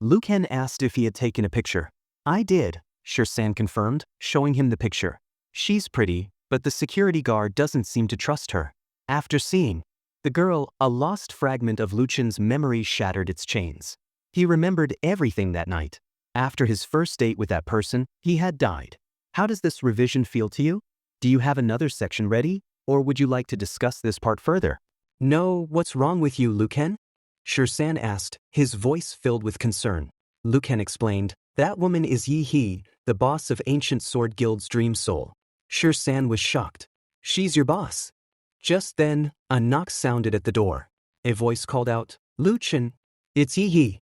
Luken asked if he had taken a picture. I did, Shirsan confirmed, showing him the picture. She's pretty, but the security guard doesn't seem to trust her. After seeing The girl, a lost fragment of Luchen's memory, shattered its chains. He remembered everything that night. After his first date with that person, he had died. How does this revision feel to you? Do you have another section ready, or would you like to discuss this part further? No, what's wrong with you, Lucan? Shirsan asked, his voice filled with concern. Lucan explained, that woman is Yi He, the boss of Ancient Sword Guild's Dream Soul. Shirsan was shocked. She's your boss. Just then, a knock sounded at the door. A voice called out, Luchan. It's Yi He.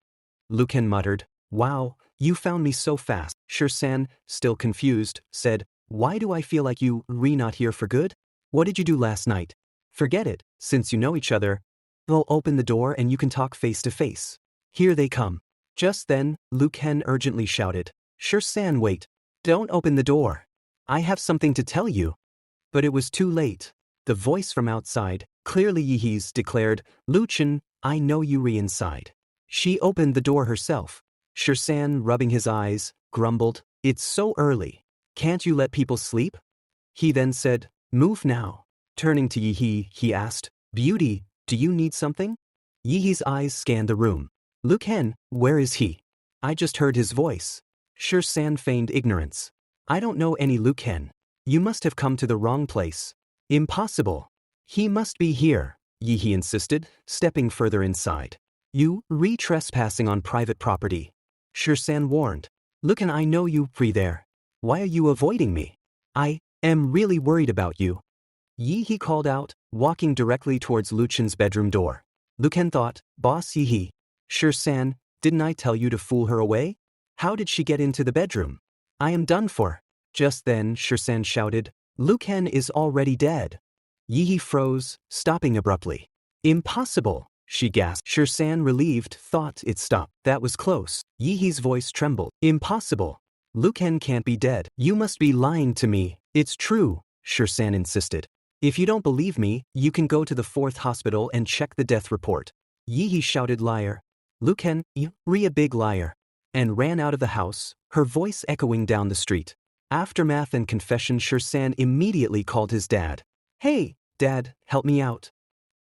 Lucan muttered, wow, you found me so fast. Shirsan, still confused, said, why do I feel like you re not here for good? What did you do last night? Forget it, since you know each other. They'll open the door and you can talk face to face. Here they come. Just then, Lucan urgently shouted, Shirsan, wait. Don't open the door. I have something to tell you. But it was too late. The voice from outside, clearly Yi He's, declared, Luchan, I know you re inside. She opened the door herself. Shirsan, rubbing his eyes, grumbled, it's so early. Can't you let people sleep? He then said, move now. Turning to Yi He, he asked, Beauty, do you need something? Yi He's eyes scanned the room. Lucan, where is he? I just heard his voice. Shirsan feigned ignorance. I don't know any Lucan. You must have come to the wrong place. Impossible. He must be here, Yi He insisted, stepping further inside. You re-trespassing on private property. Shirsan warned. Lucan, I know you pre there. Why are you avoiding me? I am really worried about you. Yi He called out, walking directly towards Luchan's bedroom door. Lucan thought, Boss Yi He. Shirsan, didn't I tell you to fool her away? How did she get into the bedroom? I am done for. Just then, Shirsan shouted, Lucan is already dead. Yi He froze, stopping abruptly. Impossible, she gasped. Shirsan, relieved, thought it stopped. That was close. Yi He's voice trembled. Impossible. Lucan can't be dead. You must be lying to me. It's true, Shirsan insisted. If you don't believe me, you can go to the 4th hospital and check the death report. Yi He shouted, liar. Lucan, you're a big liar. And ran out of the house, her voice echoing down the street. Aftermath and confession. Shirsan immediately called his dad. Hey, Dad, help me out.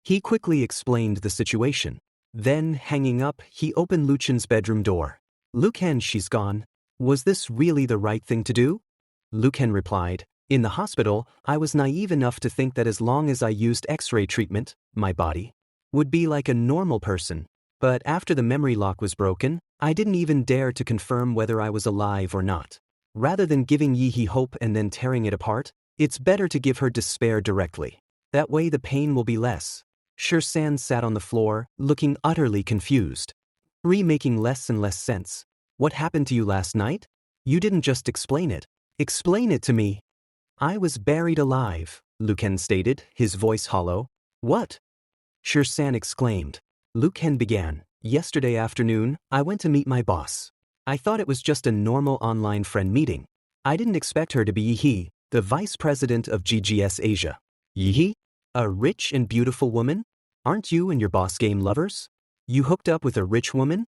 He quickly explained the situation. Then, hanging up, he opened Luchan's bedroom door. Lucan, she's gone. Was this really the right thing to do? Lucan replied, in the hospital, I was naive enough to think that as long as I used X-ray treatment, my body would be like a normal person. But after the memory lock was broken, I didn't even dare to confirm whether I was alive or not. Rather than giving Yi He hope and then tearing it apart, it's better to give her despair directly. That way the pain will be less. Shirsan sat on the floor, looking utterly confused. Making less and less sense. What happened to you last night? You didn't just explain it. Explain it to me. I was buried alive, Lucan stated, his voice hollow. What? Shirsan exclaimed. Lucan began. Yesterday afternoon, I went to meet my boss. I thought it was just a normal online friend meeting. I didn't expect her to be Yi He, the vice president of GGS Asia. Yi He? A rich and beautiful woman? Aren't you and your boss game lovers? You hooked up with a rich woman?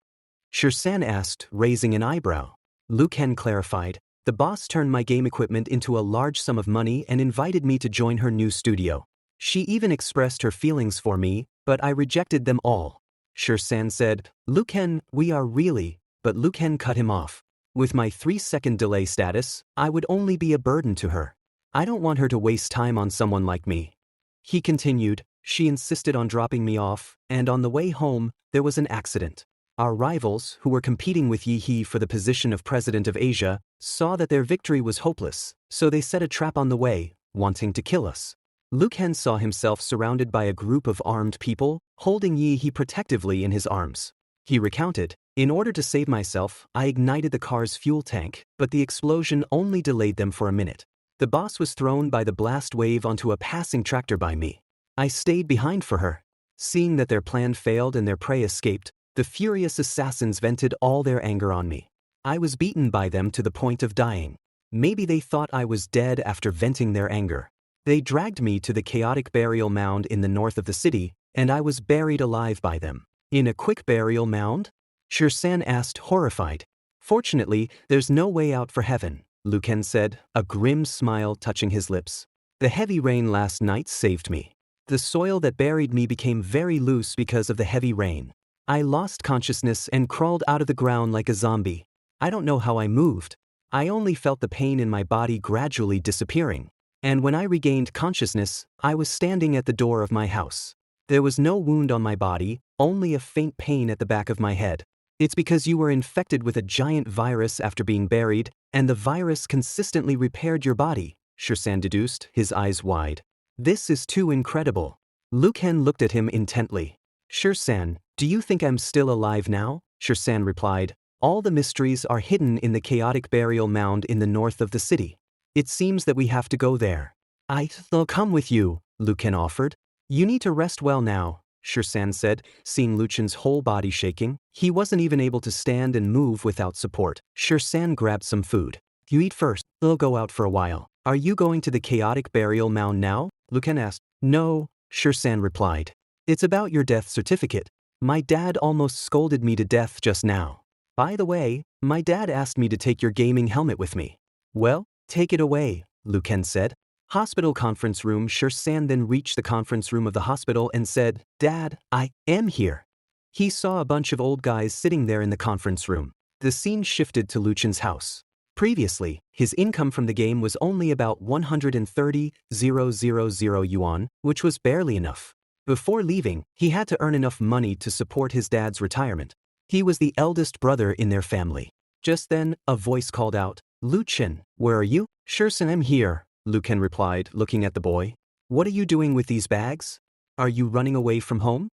Shirsan asked, raising an eyebrow. Lucan clarified, the boss turned my game equipment into a large sum of money and invited me to join her new studio. She even expressed her feelings for me, but I rejected them all. Shirsan said, Lucan, we are really, but Lucan cut him off. With my 3-second delay status, I would only be a burden to her. I don't want her to waste time on someone like me. He continued, she insisted on dropping me off, and on the way home, there was an accident. Our rivals, who were competing with Yi He for the position of president of Asia, saw that their victory was hopeless, so they set a trap on the way, wanting to kill us. Lucan saw himself surrounded by a group of armed people, holding Yi He protectively in his arms. He recounted, in order to save myself, I ignited the car's fuel tank, but the explosion only delayed them for a minute. The boss was thrown by the blast wave onto a passing tractor by me. I stayed behind for her. Seeing that their plan failed and their prey escaped, the furious assassins vented all their anger on me. I was beaten by them to the point of dying. Maybe they thought I was dead after venting their anger. They dragged me to the chaotic burial mound in the north of the city, and I was buried alive by them. In a quick burial mound? Shirsan asked, horrified. Fortunately, there's no way out for heaven, Lucan said, a grim smile touching his lips. The heavy rain last night saved me. The soil that buried me became very loose because of the heavy rain. I lost consciousness and crawled out of the ground like a zombie. I don't know how I moved. I only felt the pain in my body gradually disappearing. And when I regained consciousness, I was standing at the door of my house. There was no wound on my body, only a faint pain at the back of my head. It's because you were infected with a giant virus after being buried, and the virus consistently repaired your body, Shirsan deduced, his eyes wide. This is too incredible. Liu Ken looked at him intently. Shirsan, do you think I'm still alive now? Shirsan replied. All the mysteries are hidden in the chaotic burial mound in the north of the city. It seems that we have to go there. I'll come with you, Liu Ken offered. You need to rest well now, Shirsan said, seeing Liu Chen's whole body shaking. He wasn't even able to stand and move without support. Shirsan grabbed some food. You eat first, I'll go out for a while. Are you going to the chaotic burial mound now? Liu Ken asked. No, Shirsan replied. It's about your death certificate. My dad almost scolded me to death just now. By the way, my dad asked me to take your gaming helmet with me. Well, take it away, Liu Ken said. Hospital conference room. Shirsan then reached the conference room of the hospital and said, Dad, I am here. He saw a bunch of old guys sitting there in the conference room. The scene shifted to Liu Chen's house. Previously, his income from the game was only about 130,000 yuan, which was barely enough. Before leaving, he had to earn enough money to support his dad's retirement. He was the eldest brother in their family. Just then, a voice called out, Liu Chen, where are you? Shirsan, I'm here, Liu Ken replied, looking at the boy. What are you doing with these bags? Are you running away from home?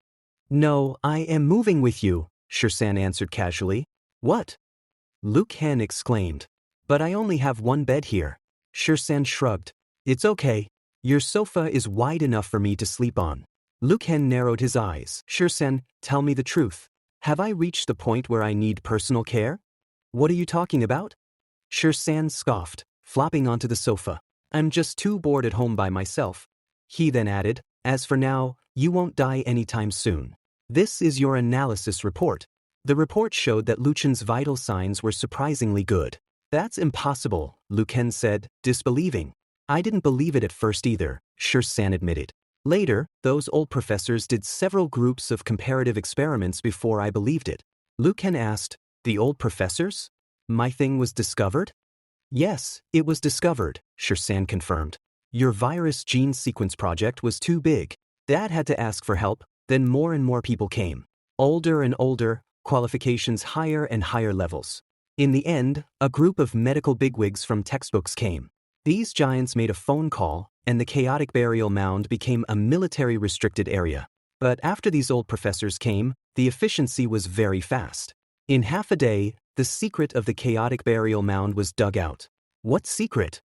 No, I am moving with you, Shirsan answered casually. What? Liu Ken exclaimed. But I only have one bed here. Shirsan shrugged. It's okay. Your sofa is wide enough for me to sleep on. Liu Ken narrowed his eyes. Shirsan, tell me the truth. Have I reached the point where I need personal care? What are you talking about? Shirsan scoffed, flopping onto the sofa. I'm just too bored at home by myself. He then added, as for now, you won't die anytime soon. This is your analysis report. The report showed that Liu Chen's vital signs were surprisingly good. That's impossible, Liu Ken said, disbelieving. I didn't believe it at first either, Shirsan admitted. Later, those old professors did several groups of comparative experiments before I believed it. Liu Ken asked, the old professors? My thing was discovered? Yes, it was discovered, Shirsan confirmed. Your virus gene sequence project was too big. Dad had to ask for help, then more and more people came. Older and older, qualifications higher and higher levels. In the end, a group of medical bigwigs from textbooks came. These giants made a phone call, and the chaotic burial mound became a military-restricted area. But after these old professors came, the efficiency was very fast. In half a day, the secret of the chaotic burial mound was dug out. What secret?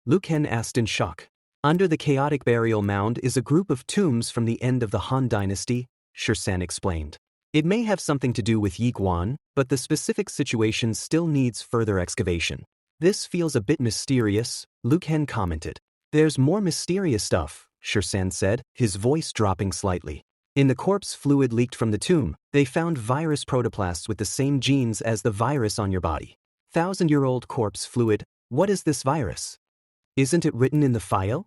Liu Ken asked in shock. Under the chaotic burial mound is a group of tombs from the end of the Han Dynasty, Shirsan explained. It may have something to do with Yiguan, but the specific situation still needs further excavation. This feels a bit mysterious, Liu Ken commented. There's more mysterious stuff, Shirsan said, his voice dropping slightly. In the corpse fluid leaked from the tomb, they found virus protoplasts with the same genes as the virus on your body. 1,000-year-old corpse fluid, what is this virus? Isn't it written in the file?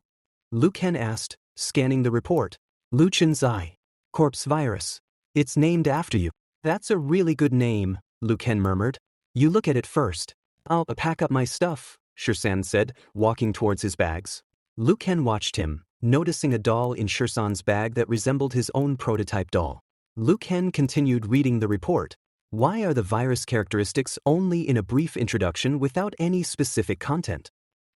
Liu Ken asked, scanning the report. Liu Chen's eye. Corpse virus. It's named after you. That's a really good name, Liu Ken murmured. You look at it first. I'll pack up my stuff, Shirsan said, walking towards his bags. Liu Ken watched him, noticing a doll in Shirsan's bag that resembled his own prototype doll. Liu Ken continued reading the report. Why are the virus characteristics only in a brief introduction without any specific content?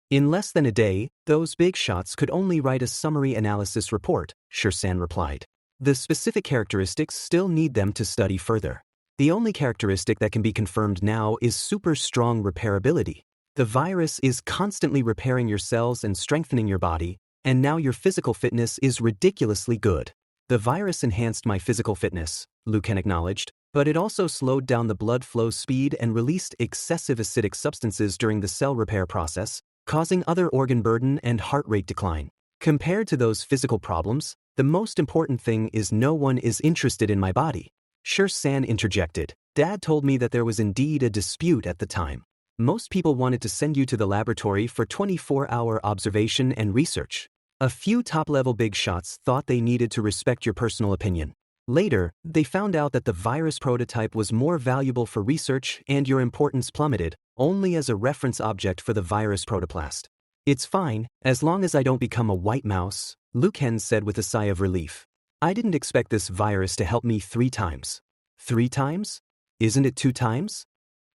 In less than a day, those big shots could only write a summary analysis report, Shirsan replied. The specific characteristics still need them to study further. The only characteristic that can be confirmed now is super strong repairability. The virus is constantly repairing your cells and strengthening your body, and now your physical fitness is ridiculously good. The virus enhanced my physical fitness, Liu Ken acknowledged, but it also slowed down the blood flow speed and released excessive acidic substances during the cell repair process, causing other organ burden and heart rate decline. Compared to those physical problems, the most important thing is no one is interested in my body. Shirsan interjected. Dad told me that there was indeed a dispute at the time. Most people wanted to send you to the laboratory for 24-hour observation and research. A few top-level big shots thought they needed to respect your personal opinion. Later, they found out that the virus prototype was more valuable for research and your importance plummeted, only as a reference object for the virus protoplast. It's fine, as long as I don't become a white mouse, Lucan said with a sigh of relief. I didn't expect this virus to help me 3 times. 3 times? Isn't it 2 times?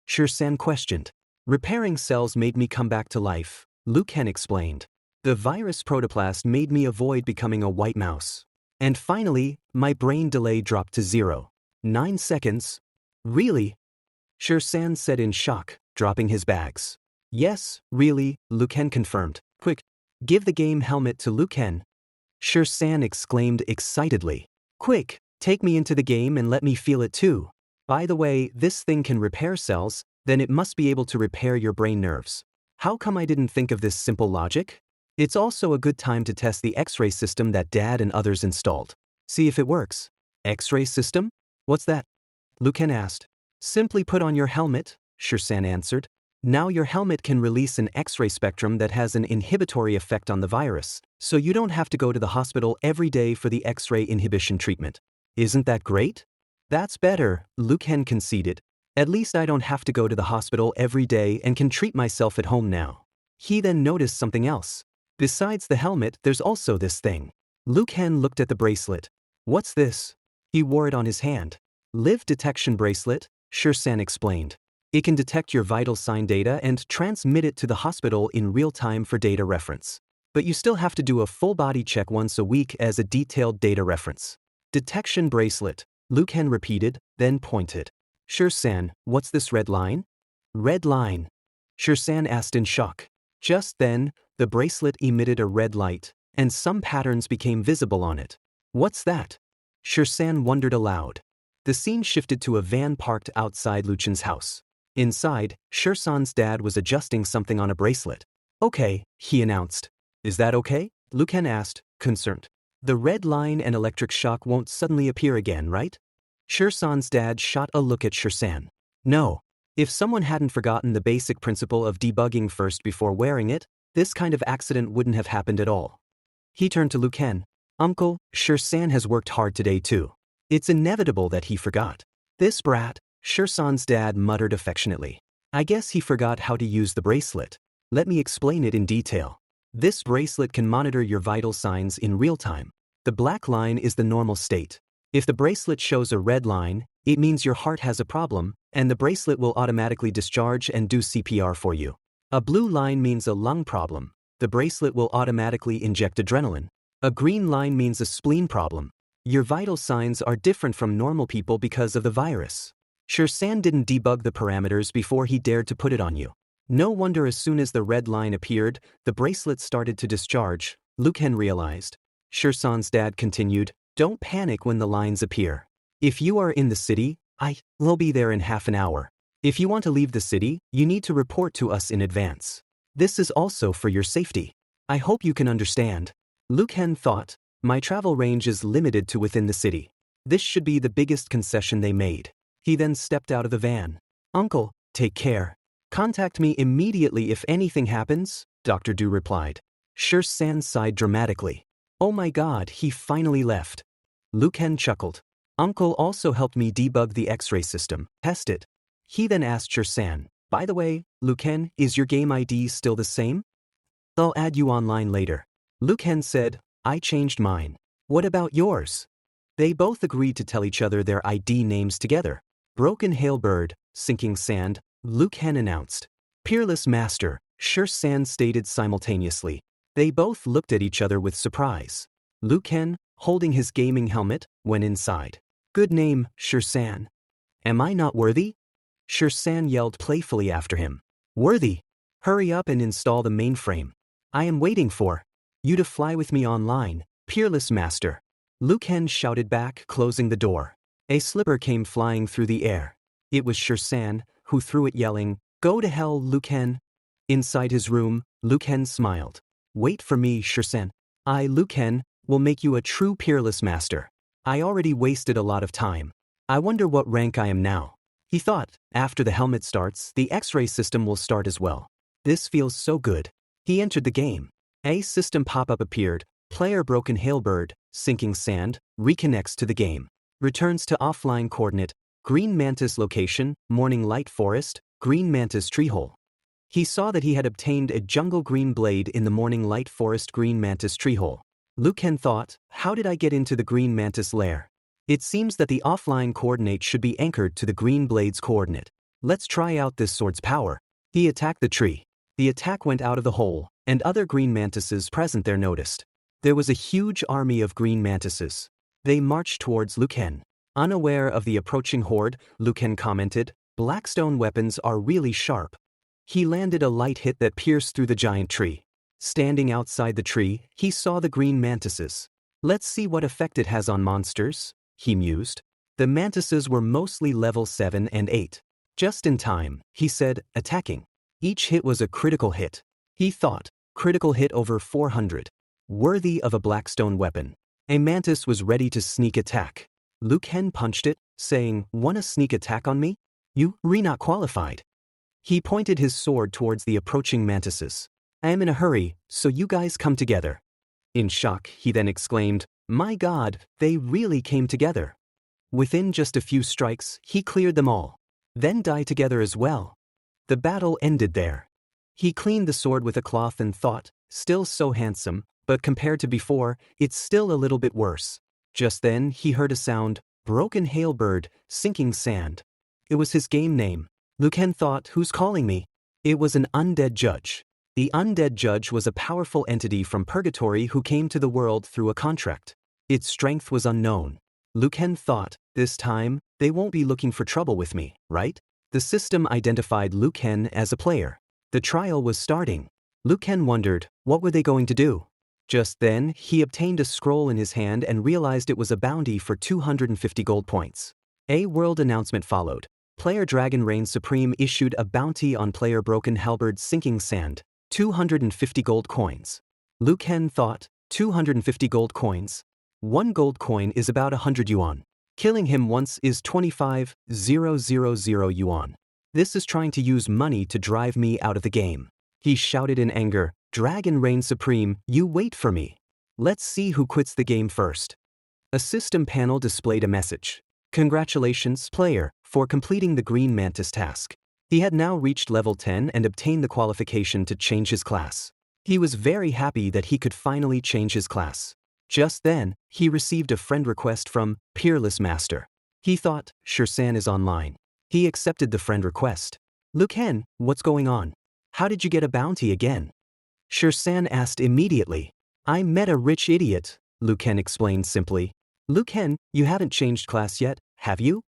Shirsan questioned. Repairing cells made me come back to life, Lucan explained. The virus protoplast made me avoid becoming a white mouse. And finally, my brain delay dropped to 0. 9 seconds? Really? Shirsan said in shock, dropping his bags. Yes, really, Lucan confirmed. Quick, give the game helmet to Lucan. Shirsan exclaimed excitedly. Quick, take me into the game and let me feel it too. By the way, this thing can repair cells, then it must be able to repair your brain nerves. How come I didn't think of this simple logic? It's also a good time to test the X-ray system that Dad and others installed. See if it works. X-ray system? What's that? Lucan asked. Simply put on your helmet, Shirsan answered. Now your helmet can release an X-ray spectrum that has an inhibitory effect on the virus, so you don't have to go to the hospital every day for the X-ray inhibition treatment. Isn't that great? That's better, Lucan conceded. At least I don't have to go to the hospital every day and can treat myself at home now. He then noticed something else. Besides the helmet, there's also this thing. Lucan looked at the bracelet. What's this? He wore it on his hand. Live detection bracelet, Shirsan explained. It can detect your vital sign data and transmit it to the hospital in real time for data reference. But you still have to do a full body check once a week as a detailed data reference. Detection bracelet, Lucan repeated, then pointed. Shirsan, what's this red line? Red line? Shirsan asked in shock. Just then, the bracelet emitted a red light, and some patterns became visible on it. What's that? Shirsan wondered aloud. The scene shifted to a van parked outside Luchen's house. Inside, Shirsan's dad was adjusting something on a bracelet. Okay, he announced. Is that okay? Lucan asked, concerned. The red line and electric shock won't suddenly appear again, right? Shirsan's dad shot a look at Shirsan. No. If someone hadn't forgotten the basic principle of debugging first before wearing it, this kind of accident wouldn't have happened at all. He turned to Lucan. Uncle, Shirsan has worked hard today too. It's inevitable that he forgot. This brat, Shirsan's dad muttered affectionately. I guess he forgot how to use the bracelet. Let me explain it in detail. This bracelet can monitor your vital signs in real time. The black line is the normal state. If the bracelet shows a red line, it means your heart has a problem, and the bracelet will automatically discharge and do CPR for you. A blue line means a lung problem. The bracelet will automatically inject adrenaline. A green line means a spleen problem. Your vital signs are different from normal people because of the virus. Shirsan didn't debug the parameters before he dared to put it on you. No wonder as soon as the red line appeared, the bracelet started to discharge, Lucan realized. Shirsan's dad continued, don't panic when the lines appear. If you are in the city, I'll be there in half an hour. If you want to leave the city, you need to report to us in advance. This is also for your safety. I hope you can understand. Lucan thought, my travel range is limited to within the city. This should be the biggest concession they made. He then stepped out of the van. Uncle, take care. Contact me immediately if anything happens, Dr. Du replied. Shirsan sighed dramatically. Oh my God, he finally left. Lucan chuckled. Uncle also helped me debug the X-ray system, test it. He then asked Shirsan, by the way, Lucan, is your game ID still the same? I'll add you online later. Lucan said, I changed mine. What about yours? They both agreed to tell each other their ID names together. Broken Hail Bird, Sinking Sand, Lucan announced. Peerless Master, Shirsan stated simultaneously. They both looked at each other with surprise. Lucan, holding his gaming helmet, went inside. Good name, Shirsan. Am I not worthy? Shirsan yelled playfully after him. Worthy? Hurry up and install the mainframe. I am waiting for you to fly with me online, Peerless Master. Lucan shouted back, closing the door. A slipper came flying through the air. It was Shirsan, who threw it yelling, Go to hell, Lucan. Inside his room, Lucan smiled. Wait for me, Shirsan. I, Lucan, will make you a true Peerless Master. I already wasted a lot of time. I wonder what rank I am now. He thought, after the helmet starts, the X-ray system will start as well. This feels so good. He entered the game. A system pop-up appeared. Player Broken Halberd, Sinking Sand, reconnects to the game. Returns to offline coordinate, Green Mantis location, Morning Light Forest, Green Mantis treehole. He saw that he had obtained a jungle green blade in the Morning Light Forest Green Mantis treehole. Lucan thought, how did I get into the Green Mantis lair? It seems that the offline coordinate should be anchored to the green blade's coordinate. Let's try out this sword's power. He attacked the tree. The attack went out of the hole, and other green mantises present there noticed. There was a huge army of green mantises. They marched towards Lucan. Unaware of the approaching horde, Lucan commented, Blackstone weapons are really sharp. He landed a light hit that pierced through the giant tree. Standing outside the tree, he saw the green mantises. Let's see what effect it has on monsters, he mused. The mantises were mostly level 7 and 8. Just in time, he said, attacking. Each hit was a critical hit. He thought, critical hit over 400. Worthy of a Blackstone weapon. A mantis was ready to sneak attack. Lucan punched it, saying, "Want a sneak attack on me? You re not qualified." He pointed his sword towards the approaching mantises. "I am in a hurry, so you guys come together." In shock, he then exclaimed, "My God, they really came together." Within just a few strikes, he cleared them all. Then died together as well. The battle ended there. He cleaned the sword with a cloth and thought, still so handsome, but compared to before, it's still a little bit worse. Just then, he heard a sound, Broken Halberd, Sinking Sand. It was his game name. Lucan thought, who's calling me? It was an undead judge. The undead judge was a powerful entity from purgatory who came to the world through a contract. Its strength was unknown. Lucan thought, this time, they won't be looking for trouble with me, right? The system identified Lucan as a player. The trial was starting. Lucan wondered, what were they going to do? Just then, he obtained a scroll in his hand and realized it was a bounty for 250 gold points. A world announcement followed. Player Dragon Reign Supreme issued a bounty on player Broken Halberd Sinking Sand, 250 gold coins. Lucan thought, 250 gold coins? 1 gold coin is about 100 yuan. Killing him once is 25,000 yuan. This is trying to use money to drive me out of the game. He shouted in anger, Dragon Reign Supreme, you wait for me. Let's see who quits the game first. A system panel displayed a message. Congratulations, player, for completing the Green Mantis task. He had now reached level 10 and obtained the qualification to change his class. He was very happy that he could finally change his class. Just then, he received a friend request from Peerless Master. He thought, Shursan is online. He accepted the friend request. Lucan, what's going on? How did you get a bounty again? Shursan asked immediately. I met a rich idiot, Lucan explained simply. Lucan, you haven't changed class yet, have you?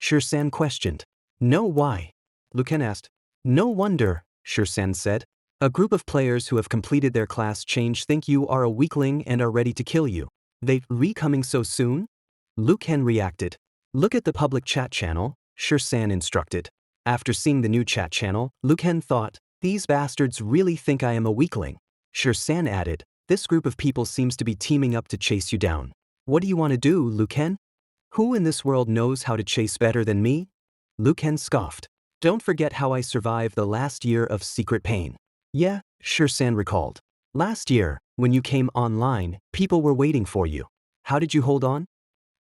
Shursan questioned. No, why? Lucan asked. No wonder, Shursan said. A group of players who have completed their class change think you are a weakling and are ready to kill you. They coming so soon? Lucan reacted. Look at the public chat channel, Shursan instructed. After seeing the new chat channel, Lucan thought, these bastards really think I am a weakling. Shursan added, this group of people seems to be teaming up to chase you down. What do you want to do, Lucan? Who in this world knows how to chase better than me? Lucan scoffed. Don't forget how I survived the last year of secret pain. Yeah, Shursan recalled. Last year, when you came online, people were waiting for you. How did you hold on?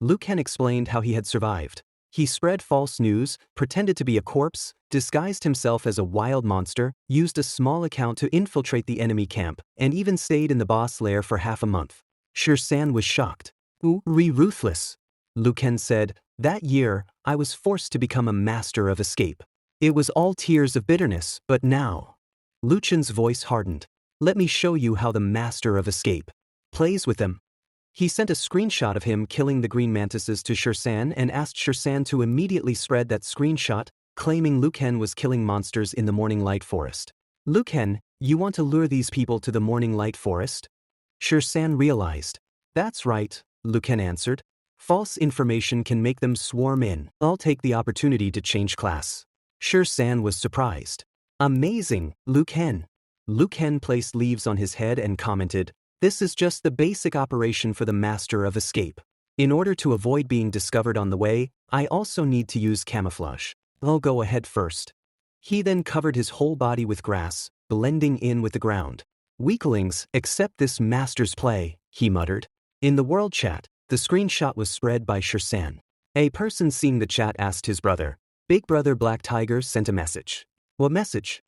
Lucan explained how he had survived. He spread false news, pretended to be a corpse, disguised himself as a wild monster, used a small account to infiltrate the enemy camp, and even stayed in the boss lair for half a month. Shursan was shocked. Ruthless. Lucan said, that year, I was forced to become a master of escape. It was all tears of bitterness, but now. Lucan's voice hardened. Let me show you how the master of escape plays with them. He sent a screenshot of him killing the green mantises to Shursan and asked Shursan to immediately spread that screenshot, claiming Lucan was killing monsters in the Morning Light Forest. Lucan, you want to lure these people to the Morning Light Forest? Shursan realized. That's right, Lucan answered. False information can make them swarm in. I'll take the opportunity to change class. Shursan was surprised. Amazing, Lucan. Lucan placed leaves on his head and commented, this is just the basic operation for the Master of Escape. In order to avoid being discovered on the way, I also need to use camouflage. I'll go ahead first. He then covered his whole body with grass, blending in with the ground. Weaklings, accept this master's play, he muttered. In the world chat, the screenshot was spread by Shirsan. A person seeing the chat asked his brother. Big brother Black Tiger sent a message. What message?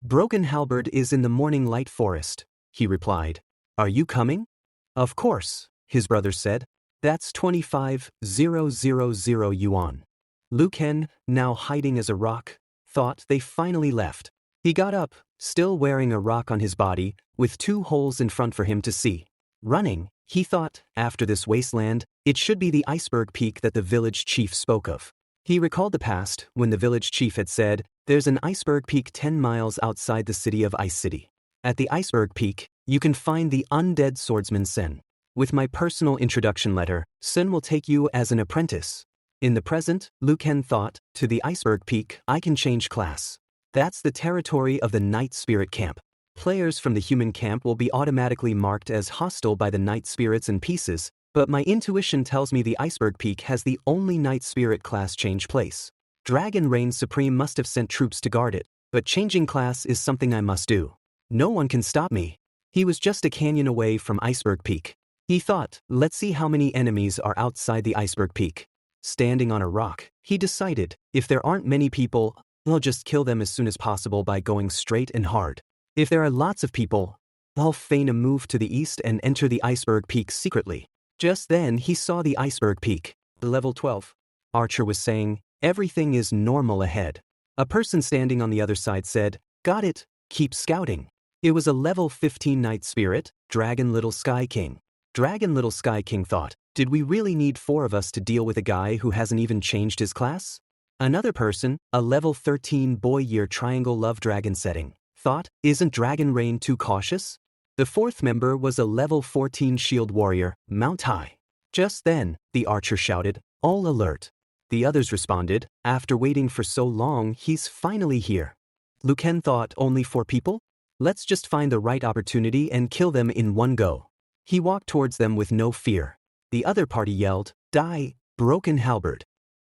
Broken Halberd is in the morning light forest, he replied. Are you coming? Of course, his brother said. That's 25,000 yuan. Liu Ken, now hiding as a rock, thought they finally left. He got up, still wearing a rock on his body, with 2 holes in front for him to see. Running, he thought, after this wasteland, it should be the iceberg peak that the village chief spoke of. He recalled the past when the village chief had said, there's an iceberg peak 10 miles outside the city of Ice City. At the iceberg peak, you can find the undead swordsman Sen. With my personal introduction letter, Sen will take you as an apprentice. In the present, Liu Ken thought, to the iceberg peak, I can change class. That's the territory of the Night Spirit Camp. Players from the human camp will be automatically marked as hostile by the Night Spirits and pieces, but my intuition tells me the iceberg peak has the only Night Spirit class change place. Dragon Reign Supreme must have sent troops to guard it, but changing class is something I must do. No one can stop me. He was just a canyon away from Iceberg Peak. He thought, let's see how many enemies are outside the Iceberg Peak. Standing on a rock, he decided, if there aren't many people, I'll just kill them as soon as possible by going straight and hard. If there are lots of people, I'll feign a move to the east and enter the Iceberg Peak secretly. Just then he saw the Iceberg Peak. Level 12. Archer was saying, everything is normal ahead. A person standing on the other side said, got it, keep scouting. It was a level 15 Night Spirit, Dragon Little Sky King. Dragon Little Sky King thought, did we really need 4 of us to deal with a guy who hasn't even changed his class? Another person, a level 13 Boy Year Triangle Love Dragon setting, thought, isn't Dragon Reign too cautious? The 4th member was a level 14 Shield Warrior, Mount High. Just then, the archer shouted, all alert. The others responded, after waiting for so long, he's finally here. Liu Ken thought, only 4 people? Let's just find the right opportunity and kill them in one go. He walked towards them with no fear. The other party yelled, die, Broken Halberd.